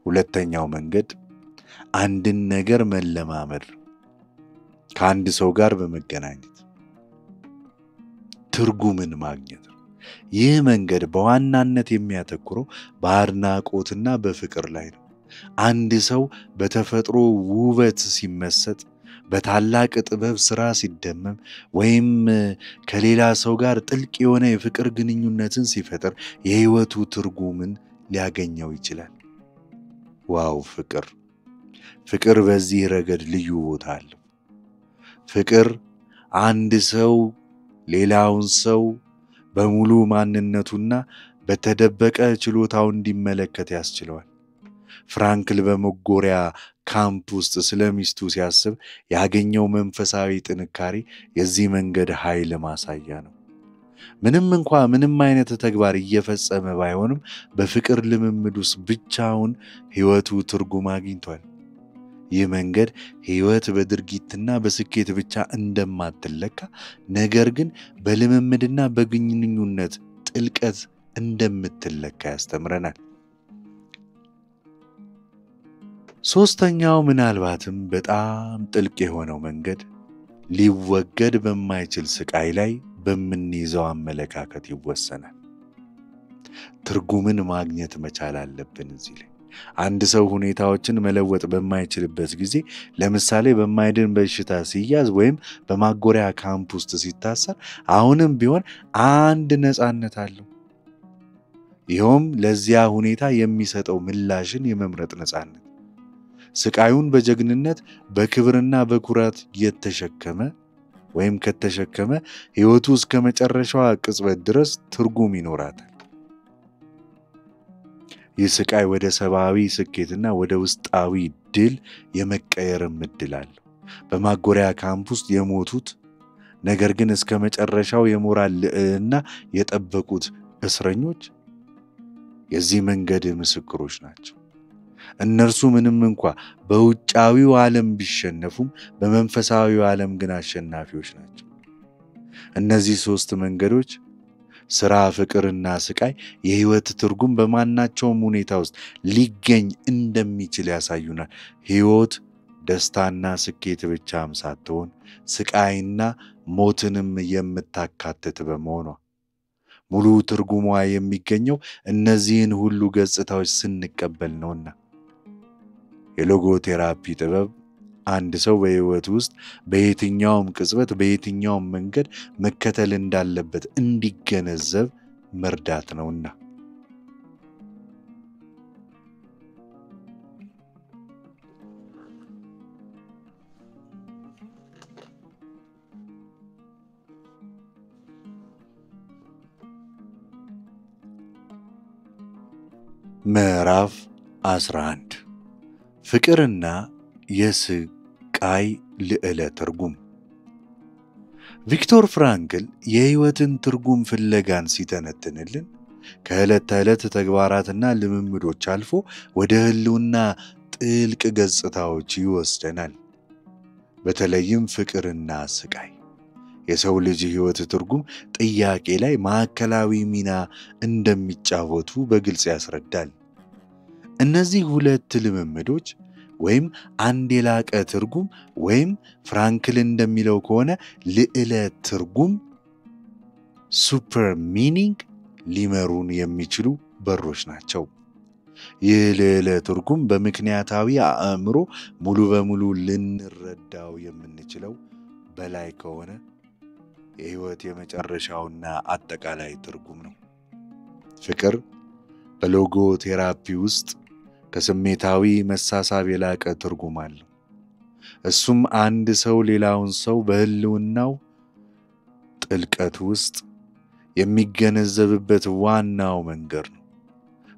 ሁለተኛው መንገድ አንድን ነገር መለማመድ ነው። ከአንድ ሰው ጋር በመገናኘት ትርጉምን ማግኘት ነው። ይህ መንገድ በዋናነት የሚያተኩረው በአድናቆትና በፍቅር ላይ ነው። አንድ ሰው በተፈጥሮ ውበት ሲመሰጥ፣ በታላቅ ጥበብ ሥራ ሲደመም፣ ወይም ከሌላ ሰው ጋር ጥልቅ የሆነ የፍቅር ግንኙነትን ሲፈጥር የሕይወቱ ትርጉምን ሊያገኘው ይችላል። ዋው! ፍቅር በዚህ ረገድ ልዩ ቦታ አለው። ፍቅር አንድ ሰው ሌላውን ሰው በሙሉ ማንነቱና በተደበቀ ችሎታው እንዲመለከት ያስችለዋል። ፍራንክል በማጎሪያ ካምፕ ውስጥ ስለ ሚስቱ ሲያስብ ያገኘው መንፈሳዊ ጥንካሬ የዚህ መንገድ ኃይል ማሳያ ነው። ምንም እንኳ ምንም አይነት ተግባር እየፈጸመ ባይሆንም በፍቅር ልምምድ ውስጥ ብቻውን ሕይወቱ ትርጉም አግኝቷል። ይህ መንገድ ሕይወት በድርጊትና በስኬት ብቻ እንደማትለካ፣ ነገር ግን በልምምድና በግንኙነት ጥልቀት እንደምትለካ ያስተምረናል። ሦስተኛው ምናልባትም በጣም ጥልቅ የሆነው መንገድ ሊወገድ በማይችል ስቃይ ላይ በምንይዘው አመለካከት ይወሰናል። ትርጉምን ማግኘት መቻል አለብን። እዚህ ላይ አንድ ሰው ሁኔታዎችን መለወጥ በማይችልበት ጊዜ፣ ለምሳሌ በማይድን በሽታ ሲያዝ ወይም በማጎሪያ ካምፕ ውስጥ ሲታሰር፣ አሁንም ቢሆን አንድ ነፃነት አለው። ይኸውም ለዚያ ሁኔታ የሚሰጠው ምላሽን የመምረጥ ነፃነት። ስቃዩን በጀግንነት በክብርና በኩራት ከተሸከመ ሕይወቱ እስከ መጨረሻዋ ቅጽበት ድረስ ትርጉም ይኖራታል። ይህ ስቃይ ወደ ሰብአዊ ስኬትና ወደ ውስጣዊ ድል የመቀየርም ዕድል አለው። በማጎሪያ ካምፕ ውስጥ የሞቱት ነገር ግን እስከ መጨረሻው የሞራል ልዕልና የጠበቁት እስረኞች የዚህ መንገድ ምስክሮች ናቸው። እነርሱ ምንም እንኳ በውጫዊው ዓለም ቢሸነፉም በመንፈሳዊው ዓለም ግን አሸናፊዎች ናቸው። እነዚህ ሦስት መንገዶች ሥራ፣ ፍቅርና ስቃይ የሕይወት ትርጉም በማናቸውም ሁኔታ ውስጥ ሊገኝ እንደሚችል ያሳዩናል። ሕይወት ደስታና ስኬት ብቻም ሳትሆን ስቃይና ሞትንም የምታካትት በመሆኗ ሙሉ ትርጉሟ የሚገኘው እነዚህን ሁሉ ገጽታዎች ስንቀበል ነውና። የሎጎቴራፒ ጥበብ አንድ ሰው በሕይወት ውስጥ በየትኛውም ቅጽበት በየትኛውም መንገድ መከተል እንዳለበት እንዲገነዘብ መርዳት ነውና። ምዕራፍ 11 ፍቅርና የስቃይ ልዕለ ትርጉም። ቪክቶር ፍራንክል የሕይወትን ትርጉም ፍለጋን ሲተነትንልን ከዕለት ተዕለት ተግባራትና ልምምዶች አልፎ ወደ ሕልውና ጥልቅ ገጽታዎች ይወስደናል። በተለይም ፍቅርና ስቃይ የሰው ልጅ ሕይወት ትርጉም ጥያቄ ላይ ማዕከላዊ ሚና እንደሚጫወቱ በግልጽ ያስረዳል። እነዚህ ሁለት ልምምዶች ወይም አንድ የላቀ ትርጉም ወይም ፍራንክል እንደሚለው ከሆነ ልዕለ ትርጉም ሱፐር ሚኒንግ ሊመሩን የሚችሉ በሮች ናቸው። ይህ ልዕለ ትርጉም በምክንያታዊ አእምሮ ሙሉ በሙሉ ልንረዳው የምንችለው በላይ ከሆነ የሕይወት የመጨረሻውና አጠቃላይ ትርጉም ነው። ፍቅር በሎጎ ቴራፒ ውስጥ ከስሜታዊ መሳሳብ የላቀ ትርጉም አለው። እሱም አንድ ሰው ሌላውን ሰው በሕልውናው ጥልቀት ውስጥ የሚገነዘብበት ዋናው መንገድ ነው።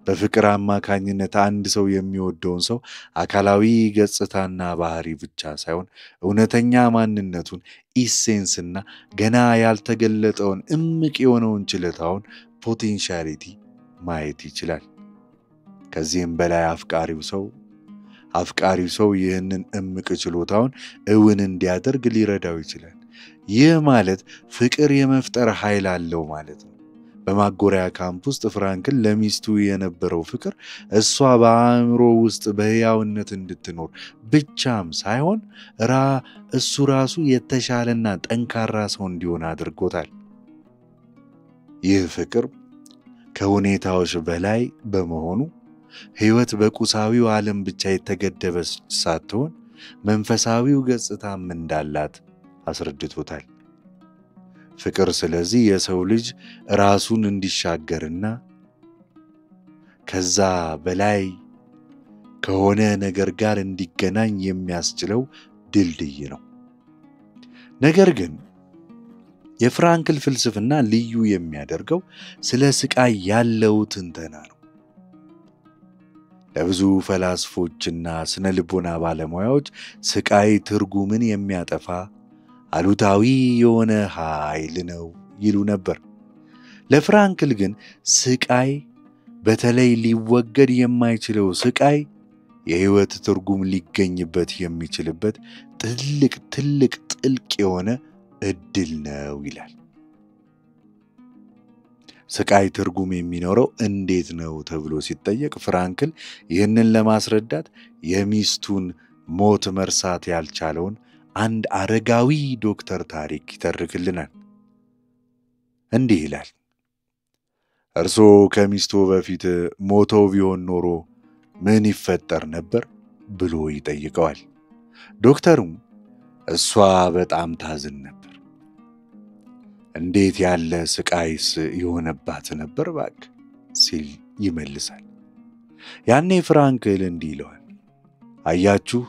በፍቅር አማካኝነት አንድ ሰው የሚወደውን ሰው አካላዊ ገጽታና ባህሪ ብቻ ሳይሆን እውነተኛ ማንነቱን፣ ኢሴንስና ገና ያልተገለጠውን እምቅ የሆነውን ችሎታውን ፖቴንሻሊቲ ማየት ይችላል። ከዚህም በላይ አፍቃሪው ሰው ይህንን እምቅ ችሎታውን እውን እንዲያደርግ ሊረዳው ይችላል። ይህ ማለት ፍቅር የመፍጠር ኃይል አለው ማለት ነው። በማጎሪያ ካምፕ ውስጥ ፍራንክል ለሚስቱ የነበረው ፍቅር እሷ በአእምሮ ውስጥ በሕያውነት እንድትኖር ብቻም ሳይሆን እሱ ራሱ የተሻለና ጠንካራ ሰው እንዲሆን አድርጎታል። ይህ ፍቅር ከሁኔታዎች በላይ በመሆኑ ሕይወት በቁሳዊው ዓለም ብቻ የተገደበች ሳትሆን መንፈሳዊው ገጽታም እንዳላት አስረድቶታል። ፍቅር ስለዚህ የሰው ልጅ ራሱን እንዲሻገርና ከዛ በላይ ከሆነ ነገር ጋር እንዲገናኝ የሚያስችለው ድልድይ ነው። ነገር ግን የፍራንክል ፍልስፍና ልዩ የሚያደርገው ስለ ስቃይ ያለው ትንተና ነው። ለብዙ ፈላስፎችና ስነ ልቦና ባለሙያዎች ስቃይ ትርጉምን የሚያጠፋ አሉታዊ የሆነ ኃይል ነው ይሉ ነበር። ለፍራንክል ግን ስቃይ፣ በተለይ ሊወገድ የማይችለው ስቃይ የሕይወት ትርጉም ሊገኝበት የሚችልበት ጥልቅ የሆነ ዕድል ነው ይላል። ስቃይ ትርጉም የሚኖረው እንዴት ነው ተብሎ ሲጠየቅ ፍራንክል ይህንን ለማስረዳት የሚስቱን ሞት መርሳት ያልቻለውን አንድ አረጋዊ ዶክተር ታሪክ ይተርክልናል። እንዲህ ይላል። እርሶ ከሚስቶ በፊት ሞተው ቢሆን ኖሮ ምን ይፈጠር ነበር ብሎ ይጠይቀዋል። ዶክተሩም እሷ በጣም ታዝን ነበር፣ እንዴት ያለ ስቃይስ የሆነባት ነበር እባክህ ሲል ይመልሳል። ያኔ ፍራንክል እንዲህ ይለዋል፣ አያችሁ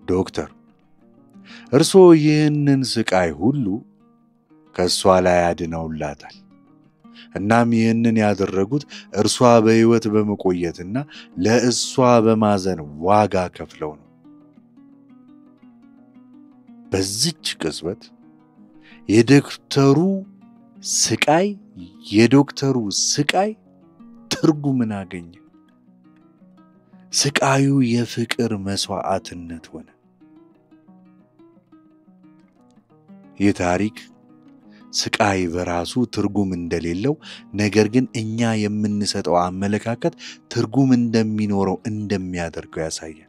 ዶክተር፣ እርሶ ይህንን ስቃይ ሁሉ ከእሷ ላይ አድነውላታል። እናም ይህንን ያደረጉት እርሷ በሕይወት በመቆየትና ለእሷ በማዘን ዋጋ ከፍለው ነው። በዚች ቅጽበት የዶክተሩ ስቃይ ትርጉምን አገኘ። ስቃዩ የፍቅር መስዋዕትነት ሆነ። ይህ ታሪክ ስቃይ በራሱ ትርጉም እንደሌለው፣ ነገር ግን እኛ የምንሰጠው አመለካከት ትርጉም እንደሚኖረው እንደሚያደርገው ያሳያል።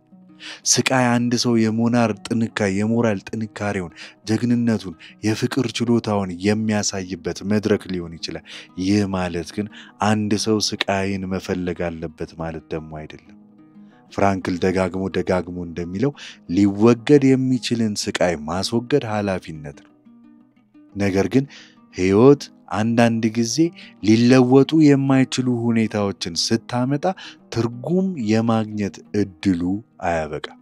ስቃይ አንድ ሰው የሞራል ጥንካሬውን፣ ጀግንነቱን፣ የፍቅር ችሎታውን የሚያሳይበት መድረክ ሊሆን ይችላል። ይህ ማለት ግን አንድ ሰው ስቃይን መፈለግ አለበት ማለት ደግሞ አይደለም። ፍራንክል ደጋግሞ እንደሚለው ሊወገድ የሚችልን ስቃይ ማስወገድ ኃላፊነት ነው። ነገር ግን ሕይወት አንዳንድ ጊዜ ሊለወጡ የማይችሉ ሁኔታዎችን ስታመጣ ትርጉም የማግኘት ዕድሉ አያበቃም።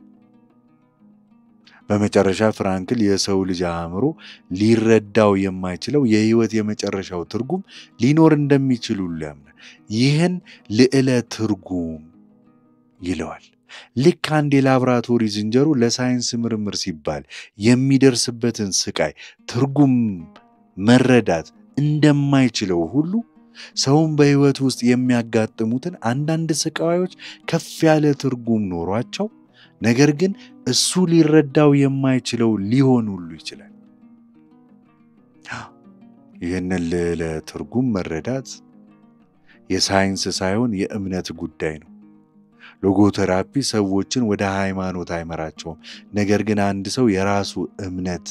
በመጨረሻ ፍራንክል የሰው ልጅ አእምሮ ሊረዳው የማይችለው የሕይወት የመጨረሻው ትርጉም ሊኖር እንደሚችል ያምናል። ይህን ልዕለ ትርጉም ይለዋል። ልክ አንድ የላብራቶሪ ዝንጀሮ ለሳይንስ ምርምር ሲባል የሚደርስበትን ስቃይ ትርጉም መረዳት እንደማይችለው ሁሉ ሰውን በሕይወት ውስጥ የሚያጋጥሙትን አንዳንድ ስቃዮች ከፍ ያለ ትርጉም ኖሯቸው ነገር ግን እሱ ሊረዳው የማይችለው ሊሆን ሁሉ ይችላል። ይህንን ለትርጉም መረዳት የሳይንስ ሳይሆን የእምነት ጉዳይ ነው። ሎጎቴራፒ ሰዎችን ወደ ሃይማኖት አይመራቸውም። ነገር ግን አንድ ሰው የራሱ እምነት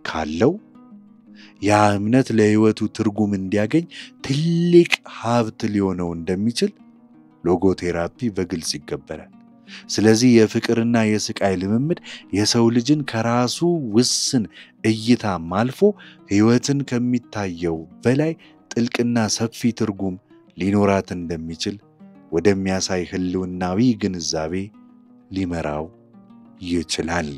ካለው ያ እምነት ለሕይወቱ ትርጉም እንዲያገኝ ትልቅ ሀብት ሊሆነው እንደሚችል ሎጎቴራፒ በግልጽ ይገበራል። ስለዚህ የፍቅርና የስቃይ ልምምድ የሰው ልጅን ከራሱ ውስን እይታም አልፎ ሕይወትን ከሚታየው በላይ ጥልቅና ሰፊ ትርጉም ሊኖራት እንደሚችል ወደሚያሳይ ህልውናዊ ግንዛቤ ሊመራው ይችላል።